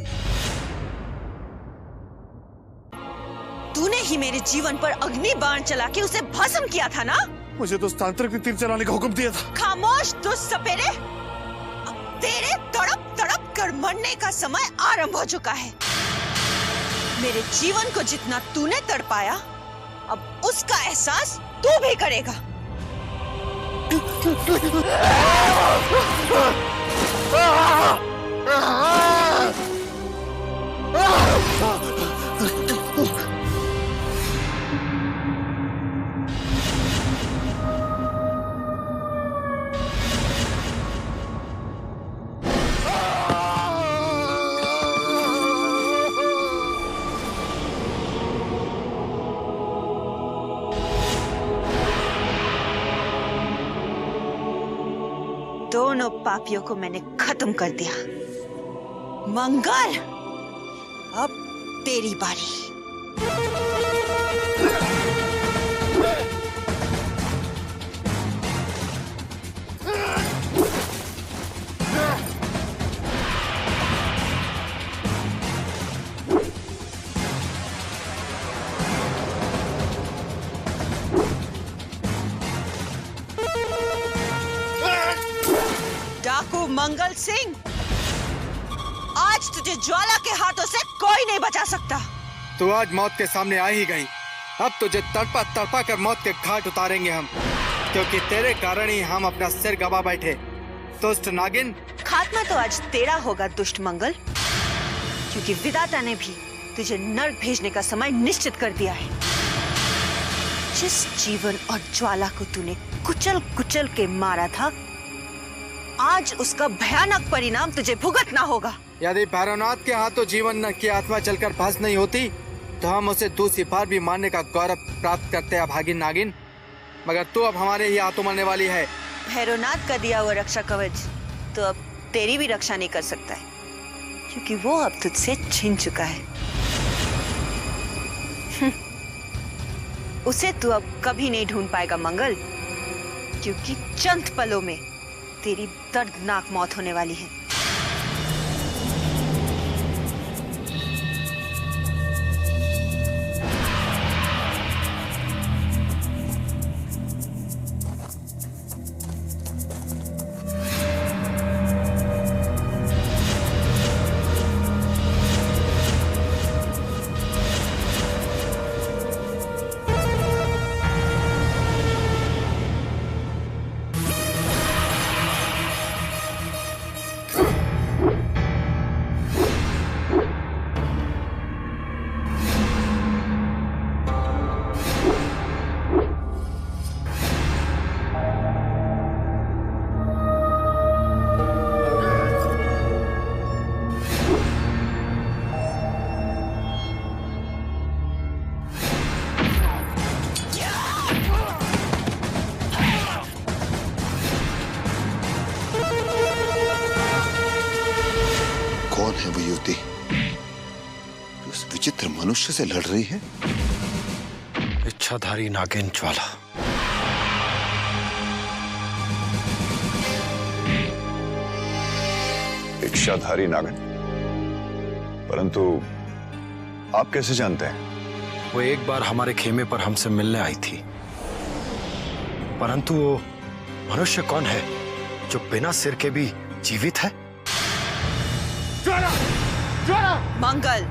तूने ही मेरे जीवन पर अग्नि बाण चला के उसे भस्म किया था ना? मुझे तो तांत्रिक ने तीर चलाने का हुक्म दिया था। खामोश दुष्ट सपेरे, अब तेरे तड़प तड़प कर मरने का समय आरंभ हो चुका है। मेरे जीवन को जितना तूने तड़पाया, अब उसका एहसास तू भी करेगा। दोनों पापियों को मैंने खत्म कर दिया। मंगल, अब तेरी बारी। डाकू मंगल सिंह, आज तुझे ज्वाला के हाथों से कोई नहीं बचा सकता। तू आज मौत के सामने आ ही गई। अब तुझे तड़पा तड़पा कर मौत के घाट उतारेंगे हम, क्योंकि तेरे कारण ही हम अपना सिर गवा बैठे। दुष्ट नागिन, खात्मा तो आज तेरा होगा दुष्ट मंगल, क्योंकि विधाता ने भी तुझे नर्क भेजने का समय निश्चित कर दिया है। जिस जीवन और ज्वाला को तूने कुचल कुचल के मारा था, आज उसका भयानक परिणाम तुझे भुगतना होगा। यदि भैरवनाथ के हाथों जीवन की आत्मा जलकर भस्म नहीं होती, तो हम उसे दूसरी बार भी मारने का गौरव प्राप्त करते हैं भागिन नागिन। मगर तू अब हमारे ही हाथों मरने वाली है। भैरवनाथ का दिया हुआ रक्षा कवच तो अब तेरी भी रक्षा नहीं कर सकता है, क्योंकि वो अब तुझसे छिन चुका है। उसे तू अब कभी नहीं ढूंढ पाएगा मंगल, क्योंकि चंद पलों में तेरी दर्दनाक मौत होने वाली है। कौन है वो युवती जो उस विचित्र मनुष्य से लड़ रही है? इच्छाधारी नागिन ज्वाला। इच्छाधारी नागिन? परंतु आप कैसे जानते हैं? वो एक बार हमारे खेमे पर हमसे मिलने आई थी, परंतु वो मनुष्य कौन है जो बिना सिर के भी जीवित है? ज्वाला! ज्वाला! मंगल!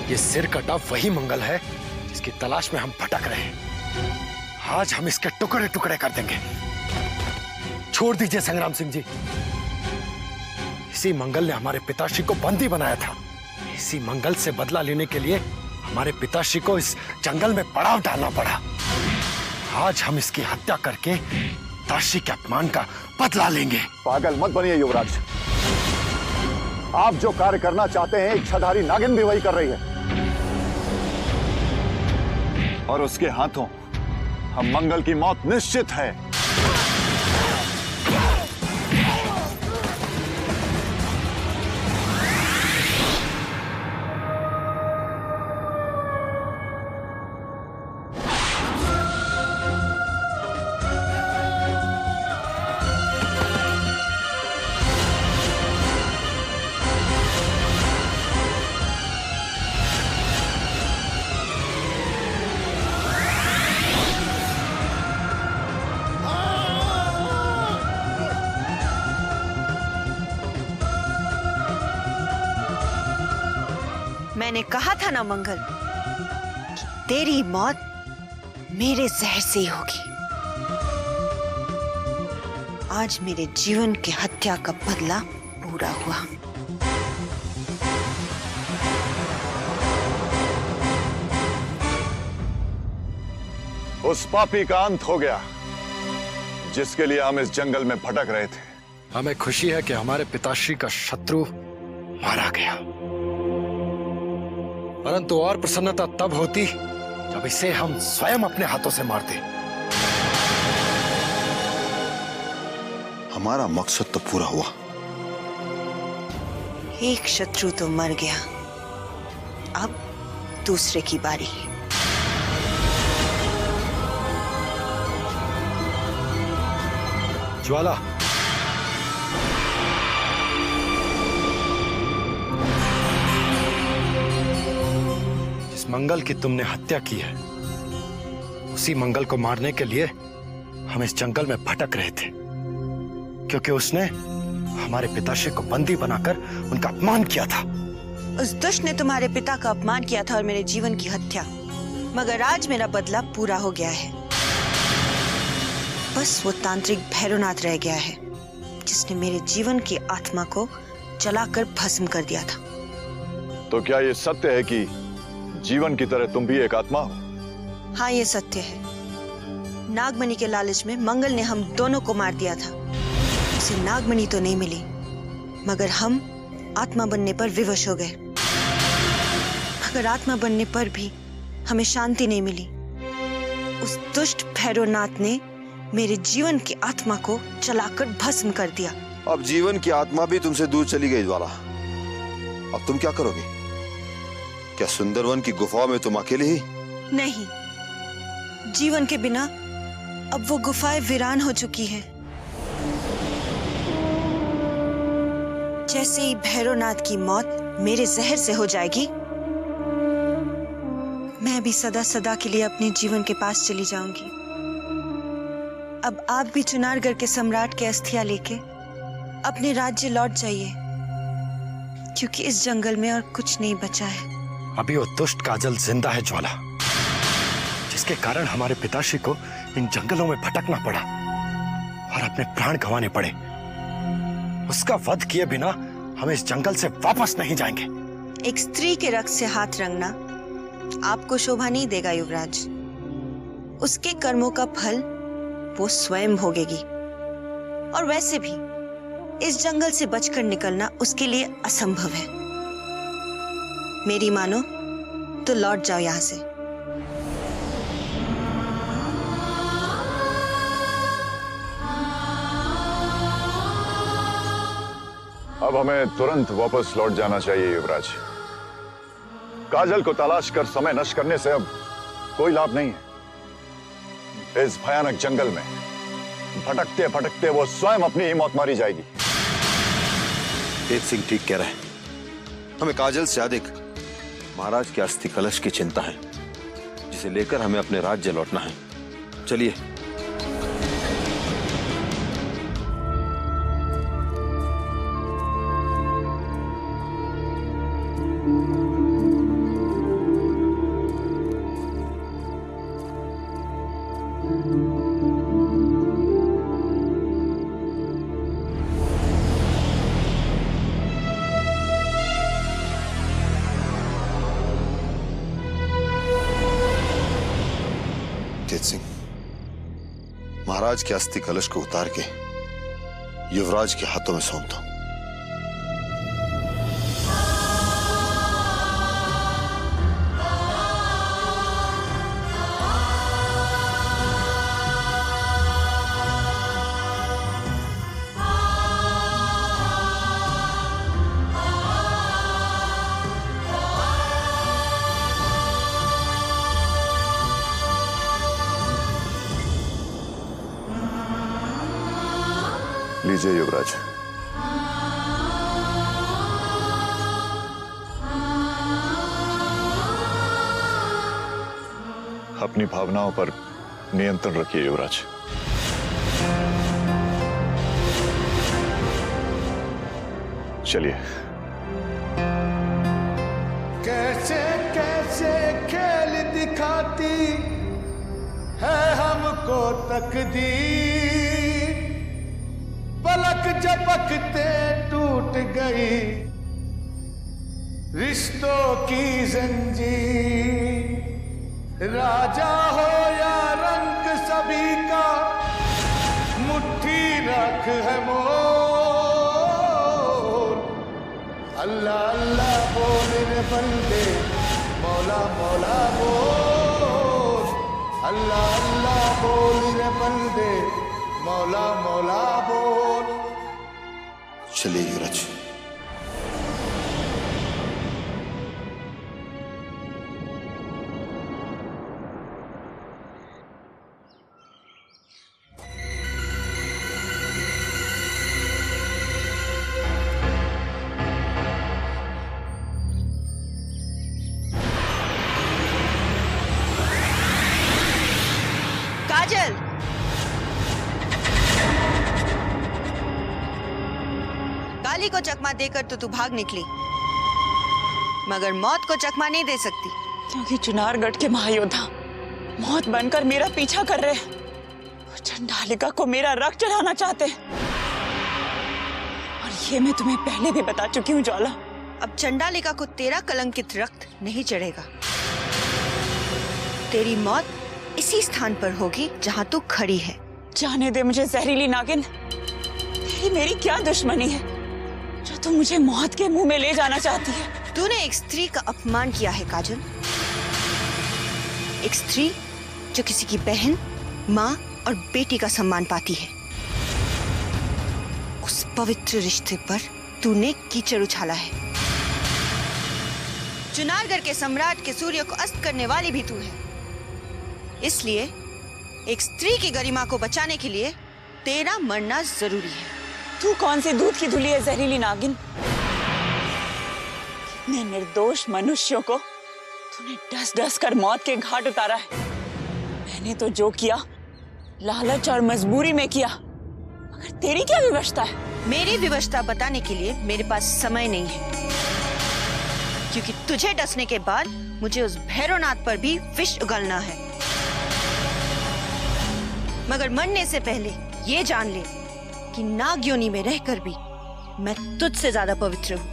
ये सिर कटा वही मंगल है जिसकी तलाश में हम भटक रहे हैं। आज हम इसके टुकड़े टुकड़े कर देंगे। छोड़ दीजिए संग्राम सिंह जी। इसी मंगल ने हमारे पिताश्री को बंदी बनाया था। इसी मंगल से बदला लेने के लिए हमारे पिताश्री को इस जंगल में पड़ाव डालना पड़ा। आज हम इसकी हत्या करके पिताश्री के अपमान का बदला लेंगे। पागल मत बनिए युवराज। आप जो कार्य करना चाहते हैं इच्छाधारी नागिन भी वही कर रही है, और उसके हाथों हम मंगल की मौत निश्चित है। मैंने कहा था ना मंगल कि तेरी मौत मेरे जहर से ही होगी। आज मेरे जीवन की हत्या का बदला पूरा हुआ। उस पापी का अंत हो गया जिसके लिए हम इस जंगल में भटक रहे थे। हमें खुशी है कि हमारे पिताश्री का शत्रु मारा गया, परंतु और प्रसन्नता तब होती जब इसे हम स्वयं अपने हाथों से मारते। हमारा मकसद तो पूरा हुआ। एक शत्रु तो मर गया, अब दूसरे की बारी। ज्वाला, मंगल की तुमने हत्या की है, उसी मंगल को मारने के लिए हम इस जंगल में भटक रहे थे, क्योंकि उसने हमारे पिताश्री को बंदी बनाकर उनका अपमान किया था। उस दुष्ट ने तुम्हारे पिता का अपमान किया था और मेरे जीवन की हत्या, मगर आज मेरा बदला पूरा हो गया है। बस वो तांत्रिक भैरवनाथ रह गया है जिसने मेरे जीवन की आत्मा को जलाकर भस्म कर दिया था। तो क्या ये सत्य है कि जीवन की तरह तुम भी एक आत्मा हो? हाँ, ये सत्य है। नागमणि के लालच में मंगल ने हम दोनों को मार दिया था। उसे नागमणि तो नहीं मिली, मगर हम आत्मा बनने पर विवश हो गए। मगर आत्मा बनने पर भी हमें शांति नहीं मिली। उस दुष्ट भैरवनाथ ने मेरे जीवन की आत्मा को जलाकर भस्म कर दिया। अब जीवन की आत्मा भी तुमसे दूर चली गई ज्वाला। अब तुम क्या करोगे? क्या सुंदरवन की गुफाओं में तुम अकेले ही? नहीं, जीवन के बिना अब वो गुफाएं वीरान हो चुकी है। जैसे ही भैरवनाथ की मौत मेरे जहर से हो जाएगी, मैं भी सदा सदा के लिए अपने जीवन के पास चली जाऊंगी। अब आप भी चुनारगढ़ के सम्राट के अस्थियां लेके अपने राज्य लौट जाइए, क्योंकि इस जंगल में और कुछ नहीं बचा है। अभी वो दुष्ट काजल जिंदा है ज्वाला, जिसके कारण हमारे पिताश्री को इन जंगलों में भटकना पड़ा और अपने प्राण गंवाने पड़े। उसका वध किए बिना हम इस जंगल से वापस नहीं जाएंगे। एक स्त्री के रक्त से हाथ रंगना आपको शोभा नहीं देगा युवराज। उसके कर्मों का फल वो स्वयं भोगेगी। और वैसे भी इस जंगल से बचकर निकलना उसके लिए असंभव है। मेरी मानो तो लौट जाओ यहां से। अब हमें तुरंत वापस लौट जाना चाहिए युवराज। काजल को तलाश कर समय नष्ट करने से अब कोई लाभ नहीं है। इस भयानक जंगल में भटकते भटकते वो स्वयं अपनी ही मौत मारी जाएगी। तेज सिंह ठीक कह रहे हैं। हमें काजल से अधिक महाराज के अस्थि कलश की चिंता है, जिसे लेकर हमें अपने राज्य लौटना है। चलिए। तेज सिंह, महाराज के अस्थि कलश को उतार के युवराज के हाथों में सौंप दो। लीजिए युवराज। अपनी भावनाओं पर नियंत्रण रखिए युवराज। चलिए। कैसे कैसे खेल दिखाती है हमको तकदीर, पलक झपकते टूट गई रिश्तों की जंजीर। राजा हो या रंक सभी का मुट्ठी रख है मोर। अल्लाह अल्लाह बोल रे बंदे, मौला मौला बोल। अल्लाह अल्लाह बोल रे बंदे, मौला मौला बोल। चलिए युवराज। काजल, काली को चकमा देकर तो तू भाग निकली, मगर मौत को चकमा नहीं दे सकती। क्योंकि चुनारगढ़ के महायोद्धा मौत बनकर मेरा पीछा कर रहे हैं। चंडालिका को मेरा रक्त चढ़ाना चाहते हैं, और ये मैं तुम्हें पहले भी बता चुकी हूँ ज्वाला। अब चंडालिका को तेरा कलंकित रक्त नहीं चढ़ेगा। तेरी मौत इसी स्थान पर होगी जहाँ तू खड़ी है। जाने दे मुझे जहरीली नागिन। तेरी मेरी क्या दुश्मनी है जो तू मुझे मौत के मुंह में ले जाना चाहती है? तूने एक स्त्री का अपमान किया है काजल। एक स्त्री जो किसी की बहन, माँ और बेटी का सम्मान पाती है। उस पवित्र रिश्ते पर तूने कीचड़ उछाला है। चुनारगढ़ के सम्राट के सूर्य को अस्त करने वाली भी तू है। इसलिए एक स्त्री की गरिमा को बचाने के लिए तेरा मरना जरूरी है। तू कौन सी दूध की धुली है जहरीली नागिन? कितने निर्दोष मनुष्यों को तूने डस डस कर मौत के घाट उतारा है। मैंने तो जो किया लालच और मजबूरी में किया, मगर तेरी क्या विवशता है? मेरी विवशता बताने के लिए मेरे पास समय नहीं है, क्योंकि तुझे डसने के बाद मुझे उस भैरवनाथ पर भी विष उगलना है। मगर मरने से पहले ये जान ले कि नाग योनि में रहकर भी मैं तुझसे ज्यादा पवित्र हूँ,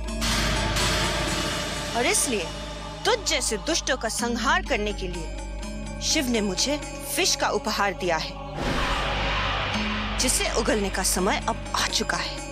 और इसलिए तुझ जैसे दुष्टों का संहार करने के लिए शिव ने मुझे विष का उपहार दिया है, जिसे उगलने का समय अब आ चुका है।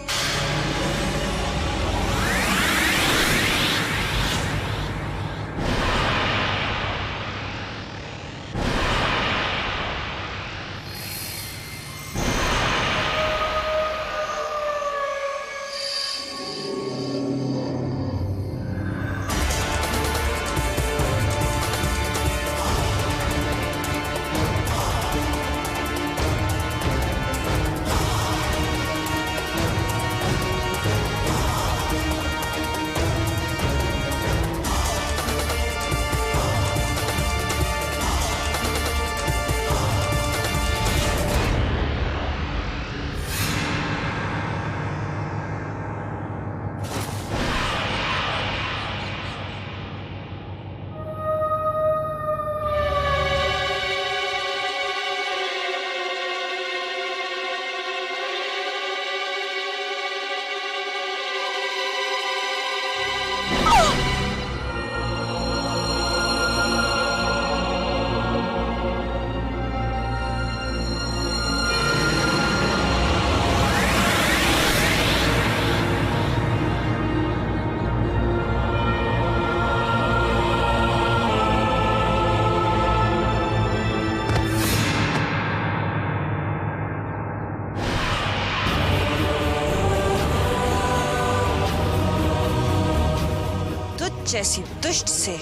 जैसी दुष्ट से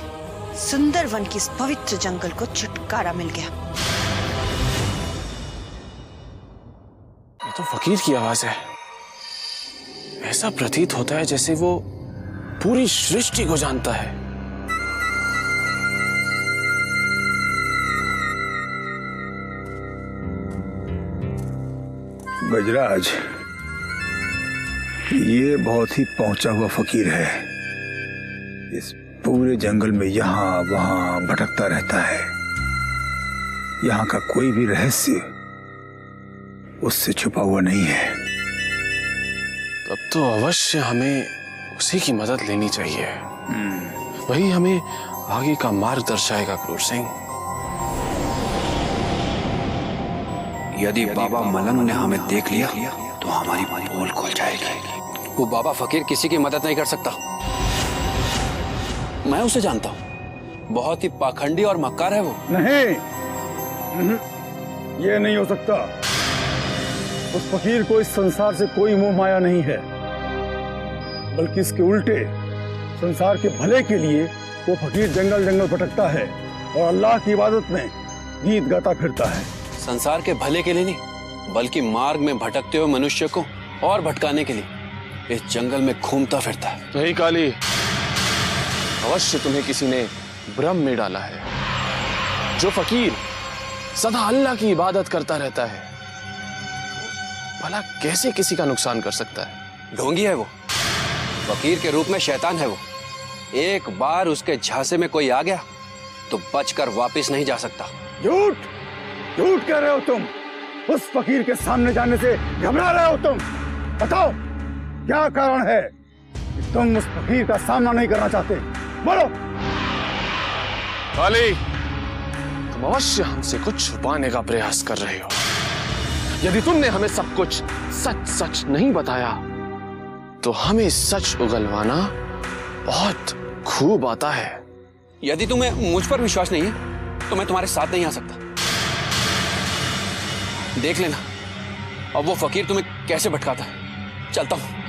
सुंदर वन की इस पवित्र जंगल को छुटकारा मिल गया। ये तो फकीर की आवाज है। ऐसा प्रतीत होता है जैसे वो पूरी सृष्टि को जानता है। गजराज, ये बहुत ही पहुंचा हुआ फकीर है। इस पूरे जंगल में यहाँ वहां भटकता रहता है। यहाँ का कोई भी रहस्य उससे छुपा हुआ नहीं है। तब तो अवश्य हमें उसी की मदद लेनी चाहिए। वही हमें आगे का मार्ग दर्शाएगा क्रूर सिंह। यदि बाबा मलंग ने हमें देख लिया तो हमारी पोल खुल जाएगी। वो बाबा फकीर किसी की मदद नहीं कर सकता। मैं उसे जानता हूँ, बहुत ही पाखंडी और मक्कार है वो। नहीं, ये नहीं हो सकता। उस फकीर को इस संसार से कोई मोह माया नहीं है, बल्कि इसके उल्टे संसार के भले के लिए वो फकीर जंगल जंगल भटकता है और अल्लाह की इबादत में गीत गाता फिरता है। संसार के भले के लिए नहीं, बल्कि मार्ग में भटकते हुए मनुष्य को और भटकाने के लिए इस जंगल में घूमता फिरता है। नहीं काली, अवश्य तुम्हें किसी ने भ्रम में डाला है। जो फकीर सदा अल्लाह की इबादत करता रहता है, भला कैसे किसी का नुकसान कर सकता है? ढोंगी है वो, फकीर के रूप में शैतान है वो। एक बार उसके झांसे में कोई आ गया तो बचकर वापस नहीं जा सकता। झूठ झूठ कह रहे हो तुम। उस फकीर के सामने जाने से घबरा रहे हो तुम। बताओ क्या कारण है कि तुम उस फकीर का सामना नहीं करना चाहते? बोलो। काली, तुम तुम अवश्य हमसे कुछ छुपाने का प्रयास कर रहे हो। यदि तुमने हमें सब कुछ सच सच नहीं बताया तो हमें सच उगलवाना बहुत खूब आता है। यदि तुम्हें मुझ पर विश्वास नहीं है तो मैं तुम्हारे साथ नहीं आ सकता। देख लेना अब वो फकीर तुम्हें कैसे भटकाता है। चलता हूं।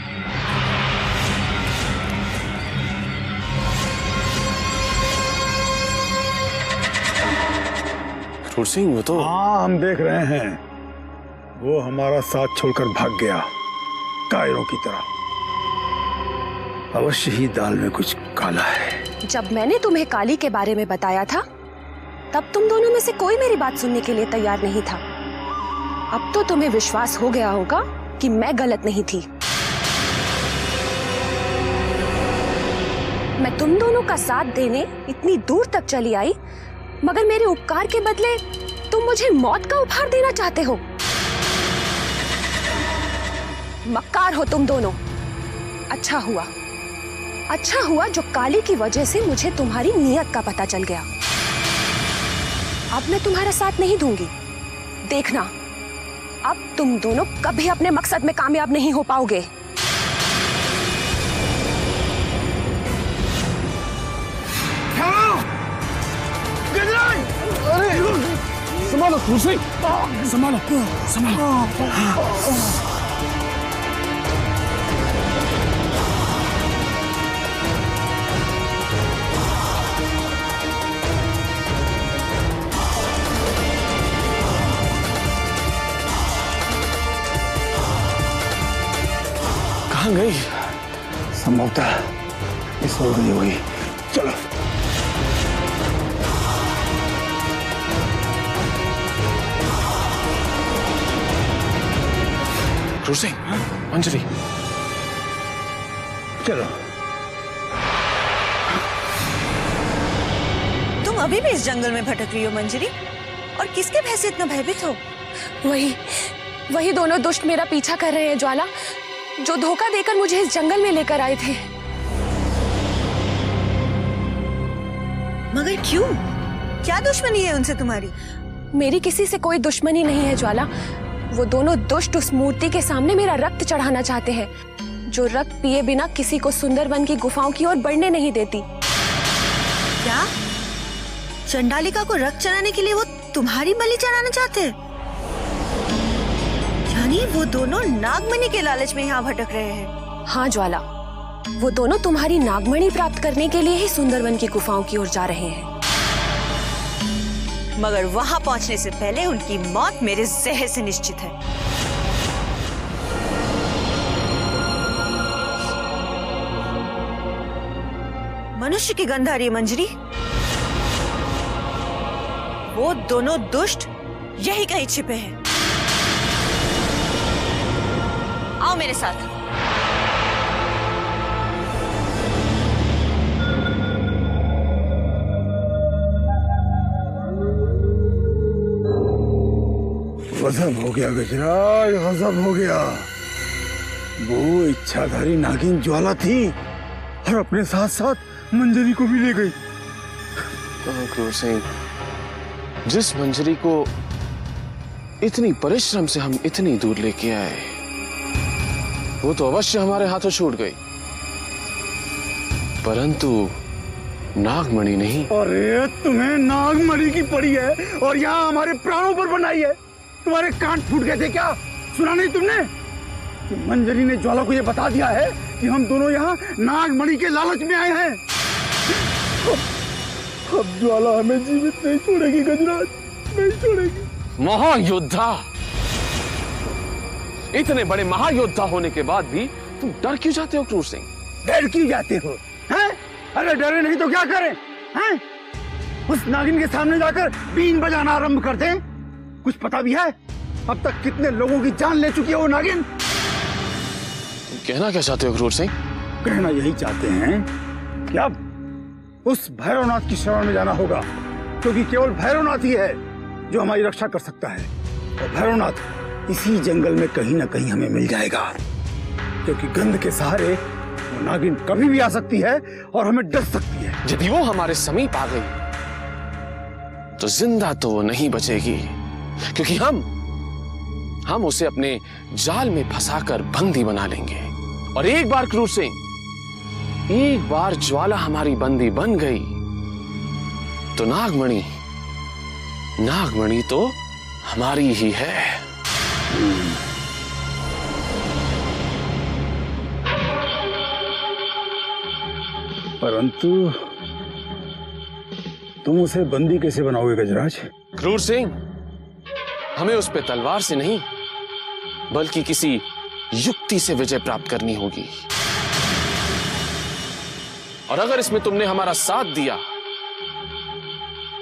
क्रूर सिंह, वो तो हाँ, हम देख रहे हैं। वो हमारा साथ छोड़कर भाग गया कायरों की तरह। अवश्य ही दाल में कुछ काला है। जब मैंने तुम्हें काली के बारे में बताया था तब तुम दोनों में से कोई मेरी बात सुनने के लिए तैयार नहीं था। अब तो तुम्हें विश्वास हो गया होगा कि मैं गलत नहीं थी। मैं तुम दोनों का साथ देने इतनी दूर तक चली आई, मगर मेरे उपकार के बदले तुम मुझे मौत का उपहार देना चाहते हो। मक्कार हो तुम दोनों। अच्छा हुआ जो काली की वजह से मुझे तुम्हारी नीयत का पता चल गया। अब मैं तुम्हारा साथ नहीं दूंगी। देखना, अब तुम दोनों कभी अपने मकसद में कामयाब नहीं हो पाओगे। संभालो क्रूर सिंह, संभालो। कहाँ गई? संभवतः इस हो गई होगी। चलो। क्रूर सिंह, मंजरी, चलो। तुम अभी भी इस जंगल में भटक रही हो मंजरी, और किसके भय से इतना भयभीत हो? वही दोनों दुष्ट मेरा पीछा कर रहे हैं ज्वाला, जो धोखा देकर मुझे इस जंगल में लेकर आए थे। मगर क्यों? क्या दुश्मनी है उनसे तुम्हारी? मेरी किसी से कोई दुश्मनी नहीं है ज्वाला। वो दोनों दुष्ट उस मूर्ति के सामने मेरा रक्त चढ़ाना चाहते हैं, जो रक्त पिए बिना किसी को सुंदरवन की गुफाओं की ओर बढ़ने नहीं देती। क्या? चंडालिका को रक्त चढ़ाने के लिए वो तुम्हारी बलि चढ़ाना चाहते हैं? यानी वो दोनों नागमणि के लालच में यहाँ भटक रहे हैं? हाँ ज्वाला, वो दोनों तुम्हारी नागमणि प्राप्त करने के लिए ही सुंदरवन की गुफाओं की ओर जा रहे हैं। मगर वहां पहुंचने से पहले उनकी मौत मेरे जहर से निश्चित है। मनुष्य की गंध आ रही है मंजरी। वो दोनों दुष्ट यही कहीं छिपे हैं। आओ मेरे साथ। गजब हो गया गजराज, गजब हो गया। वो इच्छाधारी नागिन ज्वाला थी और अपने साथ साथ मंजरी को भी ले गई। क्रूर सिंह, जिस मंजरी को इतनी परिश्रम से हम इतनी दूर लेके आए, वो तो अवश्य हमारे हाथों छूट गई, परंतु नागमणि नहीं। अरे तुम्हें नागमणि की पड़ी है और यहाँ हमारे प्राणों पर बनाई है। तुम्हारे कान फूट गए थे क्या? सुना नहीं तुमने कि मंजरी ने ज्वाला को ये बता दिया है कि हम दोनों यहाँ नागमणि के लालच में आए हैं। अब ज्वाला हमें जीवित नहीं छोड़ेगी गजराज, नहीं छोड़ेगी। महायोद्धा, इतने बड़े महायोद्धा होने के बाद भी तुम डर क्यों जाते हो क्रूर सिंह? डर क्यों जाते हो? हैं? अरे डरे नहीं तो क्या करें? हैं? उस नागिन के सामने जाकर बीन बजाना आरंभ कर दें? कुछ पता भी है अब तक कितने लोगों की जान ले चुकी है वो नागिन? कहना क्या चाहते हो क्रूर सिंह? कहना यही चाहते हैं कि अब उस भैरवनाथ की शरण में जाना होगा, क्योंकि केवल भैरवनाथ ही है जो हमारी रक्षा कर सकता है। और भैरवनाथ इसी जंगल में कहीं ना कहीं हमें मिल जाएगा, क्योंकि गंध के सहारे वो नागिन कभी भी आ सकती है और हमें डस सकती है। यदि वो हमारे समीप आ गई तो जिंदा तो वो नहीं बचेगी, क्योंकि हम उसे अपने जाल में फंसाकर बंदी बना लेंगे। और एक बार क्रूर सिंह, एक बार ज्वाला हमारी बंदी बन गई तो नागमणि तो हमारी ही है। परंतु तुम उसे बंदी कैसे बनाओगे गजराज? क्रूर सिंह, हमें उस पे तलवार से नहीं बल्कि किसी युक्ति से विजय प्राप्त करनी होगी। और अगर इसमें तुमने हमारा साथ दिया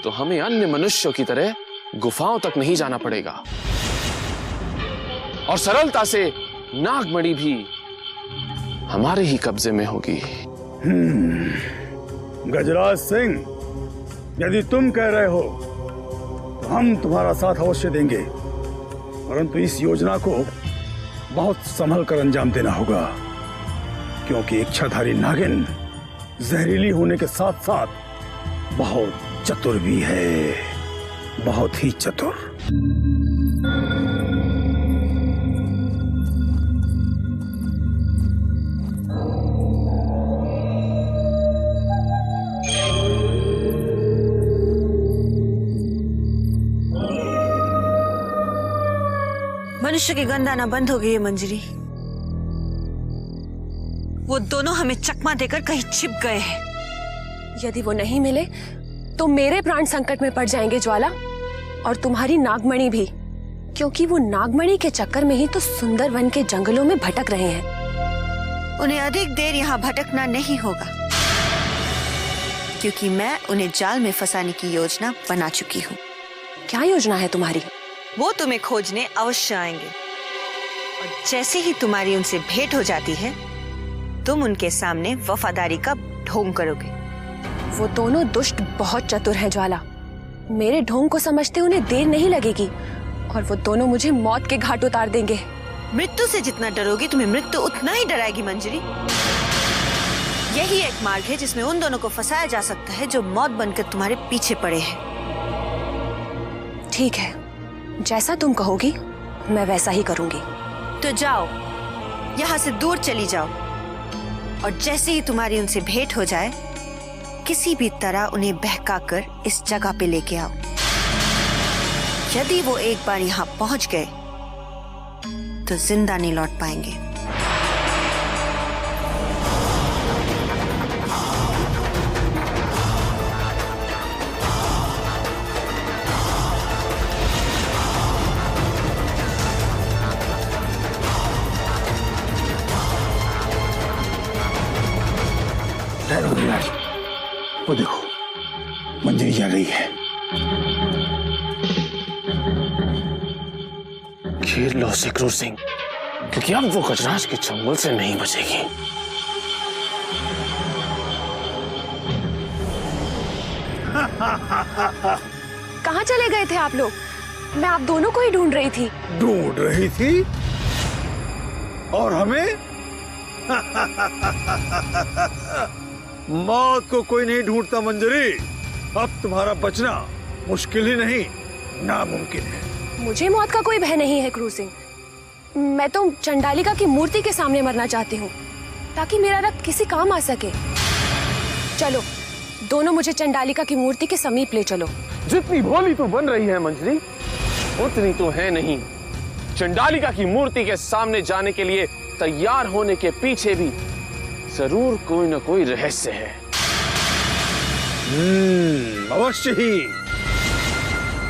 तो हमें अन्य मनुष्यों की तरह गुफाओं तक नहीं जाना पड़ेगा और सरलता से नागमणि भी हमारे ही कब्जे में होगी। गजराज सिंह, यदि तुम कह रहे हो तो हम तुम्हारा साथ अवश्य देंगे, परंतु इस योजना को बहुत संभल कर अंजाम देना होगा, क्योंकि इच्छाधारी नागिन जहरीली होने के साथ साथ बहुत चतुर भी है, बहुत ही चतुर। मनुष्य की गंध आना बंद हो गई है मंजरी। वो दोनों हमें चकमा देकर कहीं छिप गए हैं। यदि वो नहीं मिले तो मेरे प्राण संकट में पड़ जाएंगे ज्वाला, और तुम्हारी नागमणि भी, क्योंकि वो नागमणि के चक्कर में ही तो सुंदर वन के जंगलों में भटक रहे हैं। उन्हें अधिक देर यहाँ भटकना नहीं होगा, क्योंकि मैं उन्हें जाल में फंसाने की योजना बना चुकी हूँ। क्या योजना है तुम्हारी? वो तुम्हें खोजने अवश्य आएंगे, और जैसे ही तुम्हारी उनसे भेंट हो जाती है तुम उनके सामने वफादारी का ढोंग करोगे। वो दोनों दुष्ट बहुत चतुर हैं ज्वाला। मेरे ढोंग को समझते उन्हें देर नहीं लगेगी, और वो दोनों मुझे मौत के घाट उतार देंगे। मृत्यु से जितना डरोगी तुम्हें मृत्यु उतना ही डराएगी मंजरी। यही एक मार्ग है जिसमें उन दोनों को फंसाया जा सकता है जो मौत बनकर तुम्हारे पीछे पड़े हैं। ठीक है, जैसा तुम कहोगी मैं वैसा ही करूंगी। तो जाओ, यहाँ से दूर चली जाओ, और जैसे ही तुम्हारी उनसे भेंट हो जाए किसी भी तरह उन्हें बहकाकर इस जगह पे लेके आओ। यदि वो एक बार यहाँ पहुंच गए तो जिंदा नहीं लौट पाएंगे। वो देखो, मंजरी जा रही है। घेर लो उसे क्रूर सिंह, क्योंकि अब वो गजराज के चंगुल से नहीं बचेगी। कहाँ चले गए थे आप लोग? मैं आप दोनों को ही ढूंढ रही थी। ढूंढ रही थी? और हमें? मौत को कोई नहीं ढूंढता मंजरी। अब तुम्हारा बचना मुश्किल ही नहीं, नामुमकिन है। मुझे मौत का कोई भय नहीं है क्रूर सिंह। मैं तो चंडालिका की मूर्ति के सामने मरना चाहती हूँ, ताकि मेरा रक्त किसी काम आ सके। चलो, दोनों मुझे चंडालिका की मूर्ति के समीप ले चलो। जितनी भोली तू बन रही है मंजरी, उतनी तो है नहीं। चंडालिका की मूर्ति के सामने जाने के लिए तैयार होने के पीछे भी जरूर कोई न कोई रहस्य है। अवश्य ही।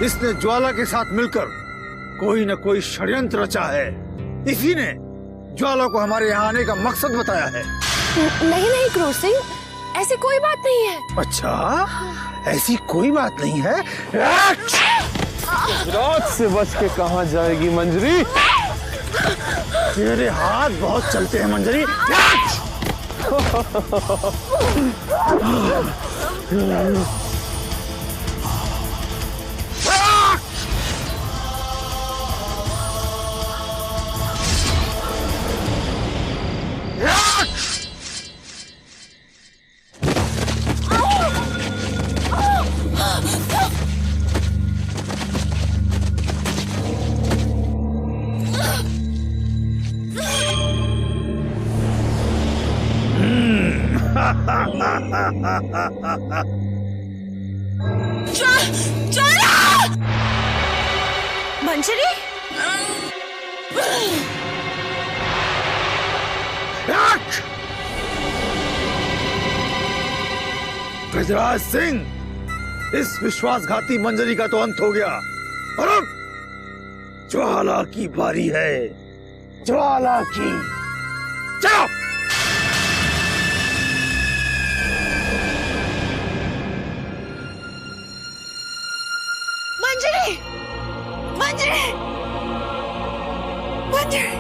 इसने ज्वाला के साथ मिलकर कोई न कोई षड्यंत्र रचा है। इसी ने ज्वाला को हमारे यहाँ आने का मकसद बताया है। नहीं क्रूर सिंह, ऐसी कोई बात नहीं है। अच्छा, ऐसी कोई बात नहीं है? रात से बच के कहाँ जाएगी मंजरी? तेरे हाथ बहुत चलते हैं मंजरी। मंजरी, गजराज सिंह, इस विश्वासघाती मंजरी का तो अंत हो गया और अब ज्वाला की बारी है। ज्वाला की। चलो। मंजरी, मंजरी, मंजरी।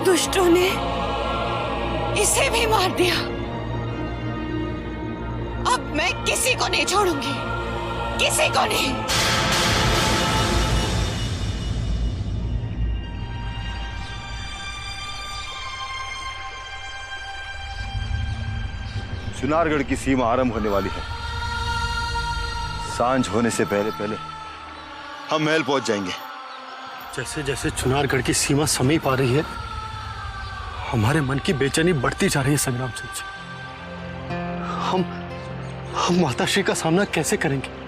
दुष्टों ने इसे भी मार दिया। अब मैं किसी को नहीं छोड़ूंगी, किसी को नहीं। चुनारगढ़ की सीमा आरंभ होने वाली है। सांझ होने से पहले पहले हम महल पहुंच जाएंगे। जैसे जैसे चुनारगढ़ की सीमा समीप आ रही है, हमारे मन की बेचैनी बढ़ती जा रही है संग्राम सिंह जी। हम माताश्री का सामना कैसे करेंगे?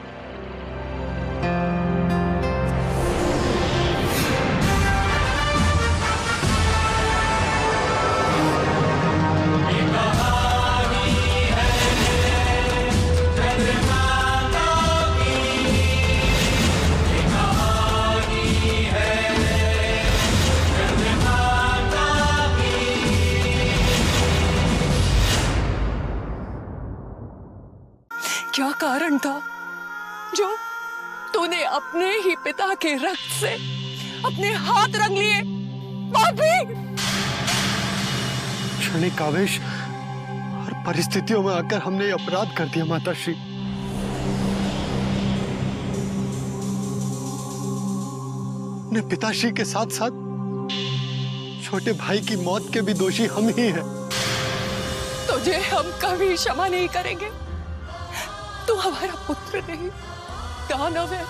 क्या कारण था जो तूने अपने ही पिता के रक्त से अपने हाथ रंग लिए? पापी! क्षणिक आवेश और परिस्थितियों में आकर हमने ये अपराध कर दिया माताश्री। अपने पिताश्री के साथ साथ छोटे भाई की मौत के भी दोषी हम ही हैं। तुझे हम कभी क्षमा नहीं करेंगे। तू हमारा पुत्र नहीं, दानव है,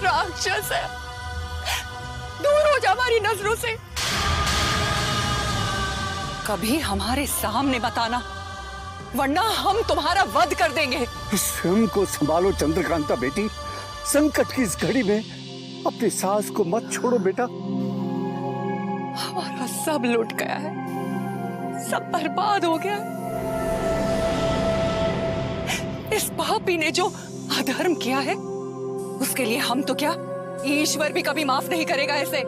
राक्षस है। दूर हो जा हमारी नजरों से। कभी हमारे सामने बताना, वरना हम तुम्हारा वध कर देंगे। स्वयं को संभालो चंद्रकांता बेटी। संकट की इस घड़ी में अपनी सास को मत छोड़ो बेटा। हमारा सब लुट गया है, सब बर्बाद हो गया है। इस पापी ने जो अधर्म किया है, उसके लिए हम तो क्या, ईश्वर भी कभी माफ नहीं करेगा ऐसे।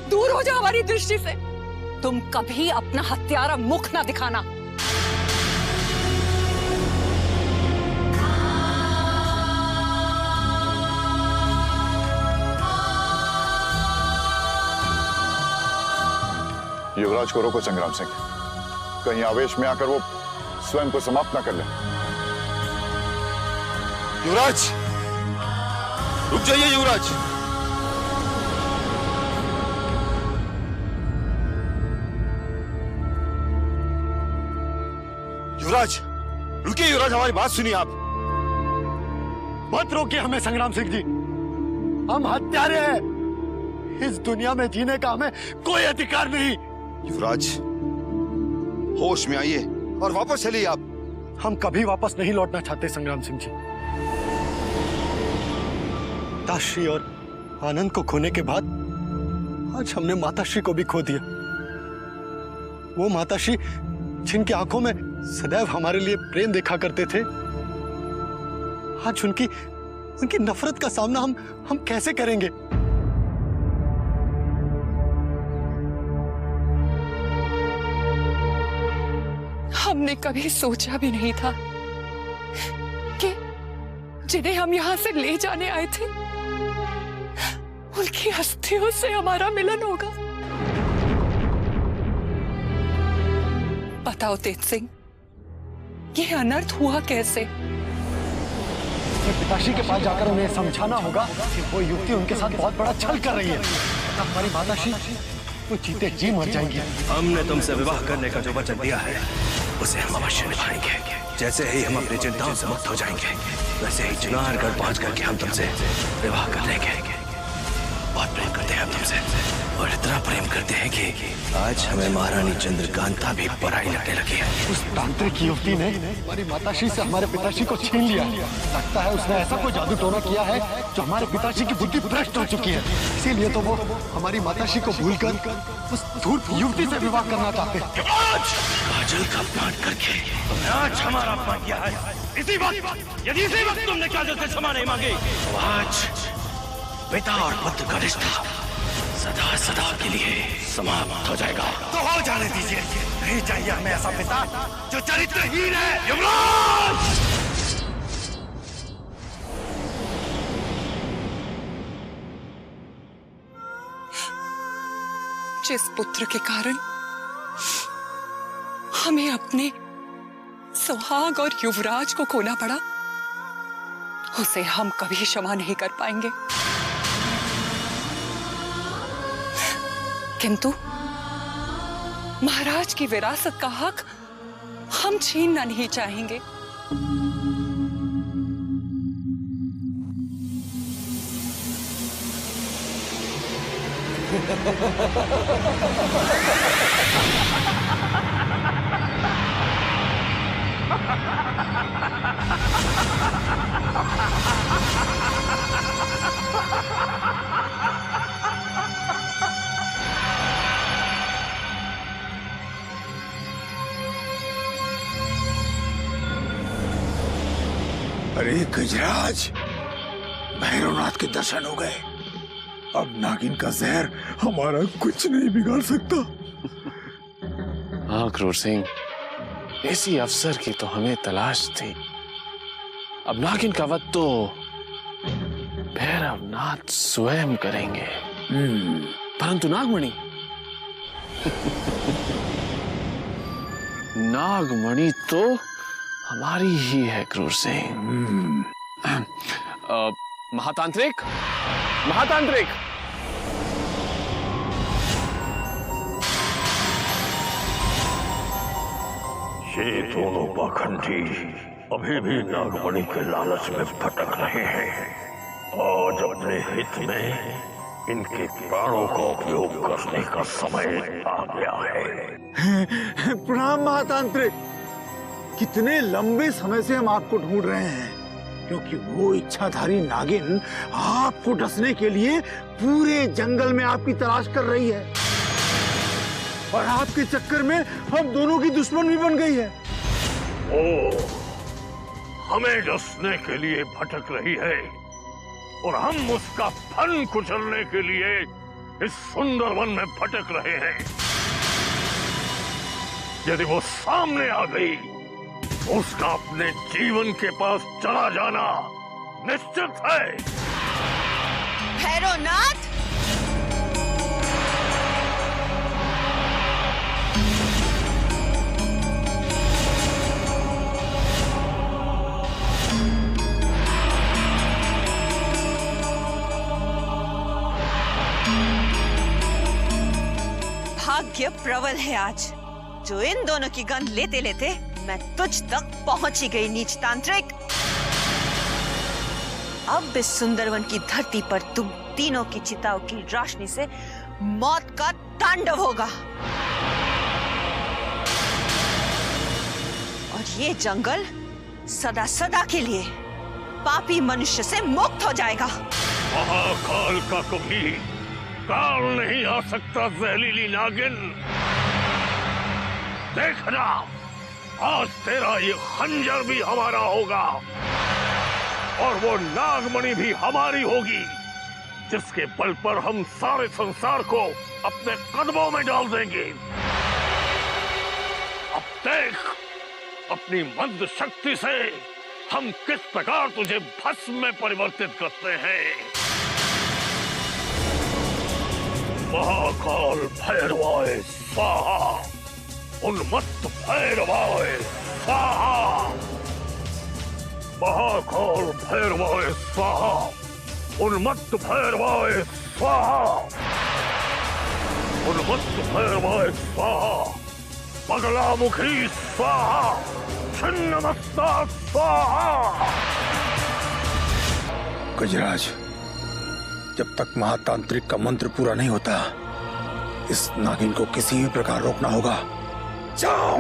दूर हो जा हमारी दृष्टि से। तुम कभी अपना हत्यारा मुख ना दिखाना। युवराज को रोको संग्राम सिंह, कहीं आवेश में आकर वो स्वयं को समाप्त ना कर ले। युवराज, रुक जाइए युवराज। युवराज, रुकिए युवराज, हमारी बात सुनिए आप। मत रोकिए हमें संग्राम सिंह जी। हम हत्यारे हैं। इस दुनिया में जीने का हमें कोई अधिकार नहीं। युवराज, होश में आइए और वापस चलिए आप। हम कभी वापस नहीं लौटना चाहते संग्राम सिंह जी। ताश्री और आनंद को खोने के बाद आज हमने माताश्री को भी खो दिया। वो माताश्री जिनकी आंखों में सदैव हमारे लिए प्रेम देखा करते थे, आज उनकी नफरत का सामना हम कैसे करेंगे? हमने कभी सोचा भी नहीं था कि जिन्हें हम यहां से ले जाने आए थे, उनकी अस्थियों से हमारा मिलन होगा। बताओ तेज सिंह, ये अनर्थ हुआ कैसे? पिताश्री के पास जाकर उन्हें समझाना होगा कि वो युवती उनके साथ बहुत बड़ा छल कर रही है। हमारी माताश्री वो जीते जी मर जाएंगी। हमने तुमसे विवाह करने का जो वचन दिया है, उसे हम अवश्य निभाएंगे। जैसे ही हम अपनी चिंताओं से मुक्त हो जाएंगे, वैसे ही चुनारगढ़ पहुंच करके हम तुमसे विवाह कर लेंगे। बहुत प्रेम करते हैं हम तुमसे और इतना प्रेम करते हैं कि आज हमें महारानी चंद्रकांता भी पराई लगने लगी है। उस तांत्रिक युवती ने हमारी माताश्री से हमारे पिताश्री को छीन लिया। लगता है उसने ऐसा कोई जादू टोना किया है जो हमारे पिताश्री की बुद्धि भ्रष्ट हो चुकी है। इसीलिए तो वो हमारी माताश्री को भूलकर उस धूर्त युवती से विवाह करना चाहते हैं। काजल का अपमान करके तुमने आज हमारा अपमान किया है। इसी वक्त यदि इसी वक्त तुमने काजल से क्षमा नहीं मांगी तो आज पिता और पुत्र का रिश्ता सदा सदा के लिए समाप्त हो जाएगा। तो हो जाने दीजिए। नहीं चाहिए हमें ऐसा पिता जो चरित्रहीन है। युवराज! जिस पुत्र के कारण हमें अपने सुहाग और युवराज को खोना पड़ा, उसे हम कभी क्षमा नहीं कर पाएंगे। किंतु महाराज की विरासत का हक हम छीनना नहीं चाहेंगे। अरे गजराज, भैरवनाथ के दर्शन हो गए। अब नागिन का जहर हमारा कुछ नहीं बिगाड़ सकता। हाँ क्रूर सिंह, इसी अवसर की तो हमें तलाश थी। अब नागिन का वध तो भैरवनाथ स्वयं करेंगे। परंतु नागमणि नागमणि तो हमारी ही है क्रूर सिंह। महातांत्रिक, महातांत्रिक, ये दोनों पाखंडी अभी भी नागमणि के लालच में भटक रहे हैं। आज अपने हित में इनके प्राणों का उपयोग करने का समय आ गया है। प्रणाम महातांत्रिक। कितने लंबे समय से हम आपको ढूंढ रहे हैं, क्योंकि वो इच्छाधारी नागिन आपको डसने के लिए पूरे जंगल में आपकी तलाश कर रही है और आपके चक्कर में हम दोनों की दुश्मन भी बन गई है। ओ, हमें डसने के लिए भटक रही है और हम उसका फन कुचलने के लिए इस सुंदर वन में भटक रहे हैं। यदि वो सामने आ गई, उसका अपने जीवन के पास चला जाना निश्चित है। भैरवनाथ, भाग्य प्रबल है आज, जो इन दोनों की गंध लेते लेते मैं तुझ तक पहुंच ही गई नीच तांत्रिक। अब इस सुंदरवन की धरती पर तुम तीनों की चिताओं की रोशनी से मौत का तांडव होगा और ये जंगल सदा सदा के लिए पापी मनुष्य से मुक्त हो जाएगा। महाकाल का कभी काल नहीं आ सकता। जहरीली नागिन, देखना, आज तेरा ये खंजर भी हमारा होगा और वो नागमणि भी हमारी होगी, जिसके बल पर हम सारे संसार को अपने कदमों में डाल देंगे। अब देख, अपनी मंद शक्ति से हम किस प्रकार तुझे भस्म में परिवर्तित करते हैं। महाकाल भैरवाय स्वाहा, उन्मत्त भैरवाय स्वाहा, महाकाल भैरवाय स्वाहा, उन्मत्त भैरवाय स्वाहा, उन्मत्त भैरवाय स्वाहा, बगलामुखी स्वाहा, छिन्नमस्ता स्वाहा। गजराज, जब तक महातांत्रिक का मंत्र पूरा नहीं होता, इस नागिन को किसी भी प्रकार रोकना होगा। जाओ।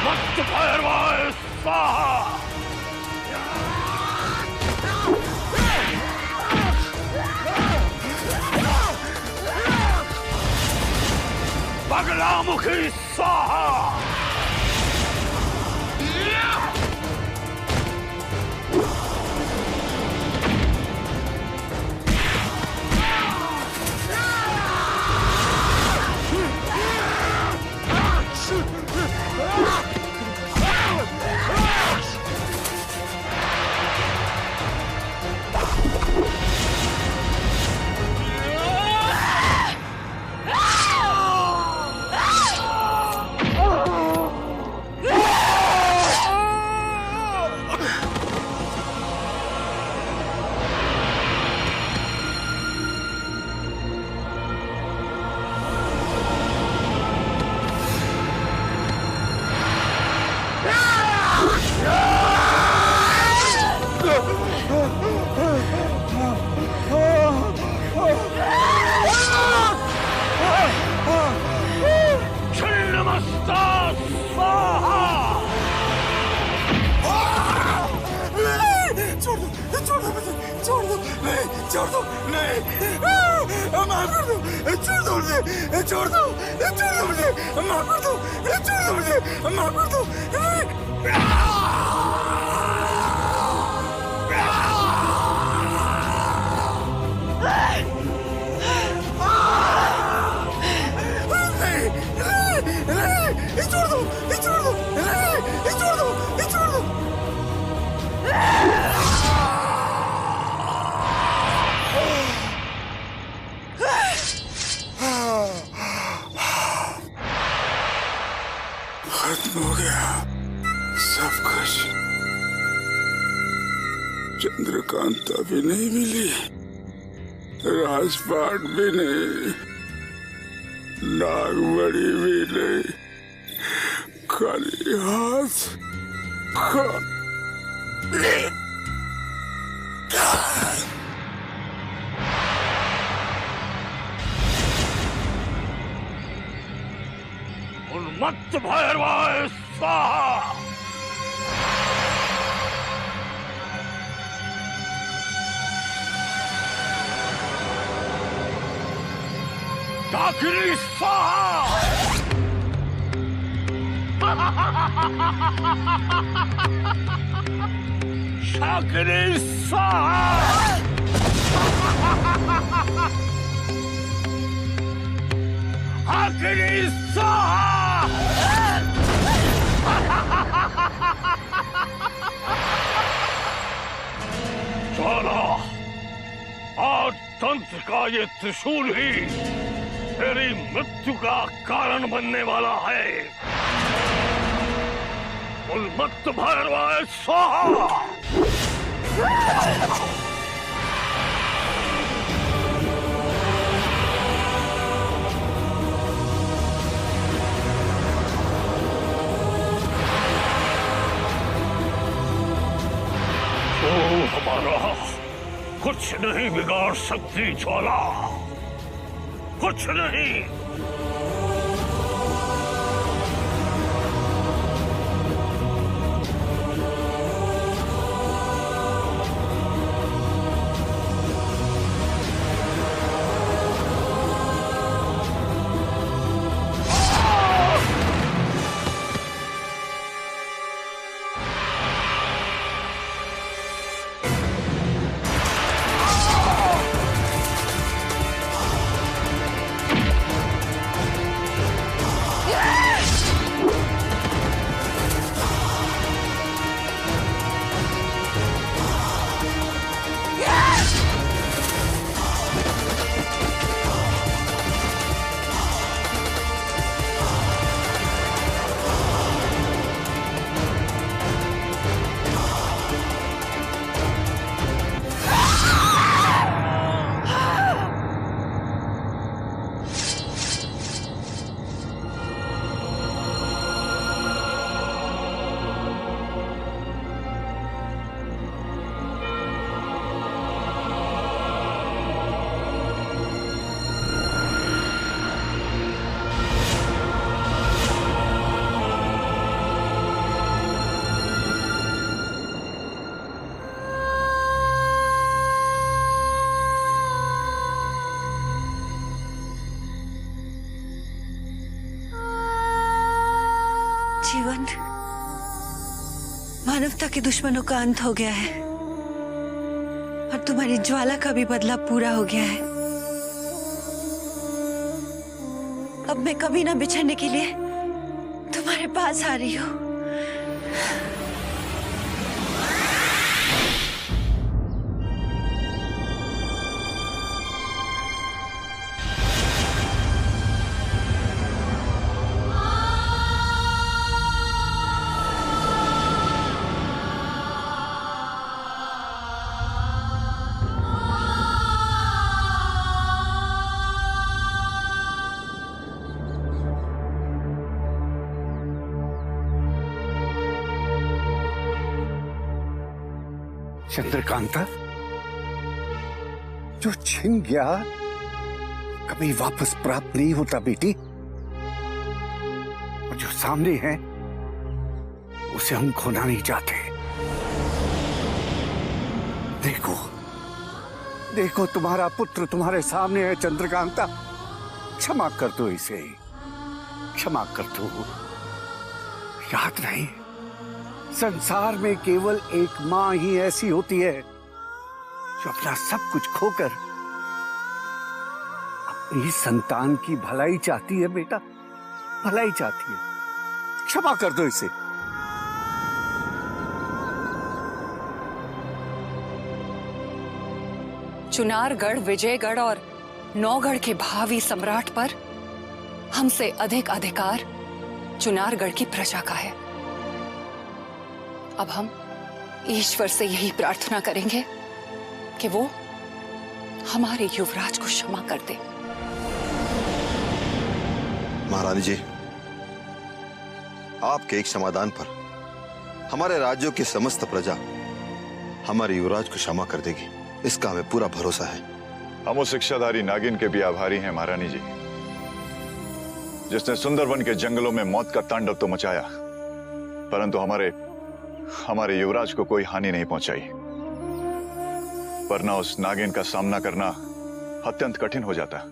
मस्त भैरवाय स्वाहा। बगलामुखी स्वाहा। खत्म हो गया सब कुछ। चंद्रकांता भी नहीं मिली, राजपाट भी नहीं, नागमणि भी नहीं, खाली हाथ उन्मत्त भैरवाय स्वाहा। डाकिनी स्वाहा। शाकिनी स्वाहा। हाकिनी स्वाहा। ज्वाला, आज तंत्र का ये त्रिशूल ही तेरी मृत्यु का कारण बनने वाला है। उन्मत्त भैरवाय स्वाहा। हमारा कुछ नहीं बिगाड़ सकती ज्वाला, कुछ नहीं। मानवता के दुश्मनों का अंत हो गया है और तुम्हारी ज्वाला का भी बदला पूरा हो गया है। अब मैं कभी ना बिछड़ने के लिए तुम्हारे पास आ रही हूँ। चंद्रकांता, जो छिन गया कभी वापस प्राप्त नहीं होता बेटी, और जो सामने है उसे हम खोना नहीं चाहते। देखो देखो, तुम्हारा पुत्र तुम्हारे सामने है चंद्रकांता। क्षमा कर दो इसे, क्षमा कर दो। याद नहीं, संसार में केवल एक मां ही ऐसी होती है जो अपना सब कुछ खोकर अपनी संतान की भलाई चाहती है। बेटा, भलाई चाहती है। क्षमा कर दो इसे। चुनारगढ़, विजयगढ़ और नौगढ़ के भावी सम्राट पर हमसे अधिक अधिकार चुनारगढ़ की प्रजा का है। अब हम ईश्वर से यही प्रार्थना करेंगे कि वो हमारे युवराज को क्षमा कर दे। महारानी जी, आपके एक समाधान पर हमारे राज्यों की समस्त प्रजा हमारे युवराज को क्षमा कर देगी, इसका हमें पूरा भरोसा है। हम उस शिक्षाधारी नागिन के भी आभारी हैं महारानी जी, जिसने सुंदरवन के जंगलों में मौत का तांडव तो मचाया, परंतु हमारे युवराज को कोई हानि नहीं पहुंचाई। वरना उस नागिन का सामना करना अत्यंत कठिन हो जाता।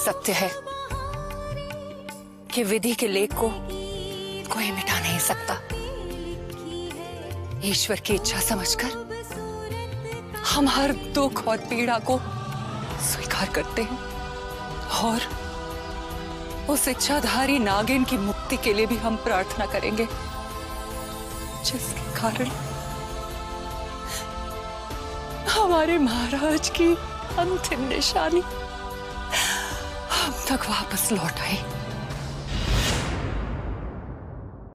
सत्य है कि विधि के लेख को कोई मिटा नहीं सकता। ईश्वर की इच्छा समझकर हम हर दुख और पीड़ा को स्वीकार करते हैं और उस इच्छाधारी नागिन की मुक्ति के लिए भी हम प्रार्थना करेंगे, जिसके कारण हमारे महाराज की अंतिम निशानी हम तक वापस लौट आए।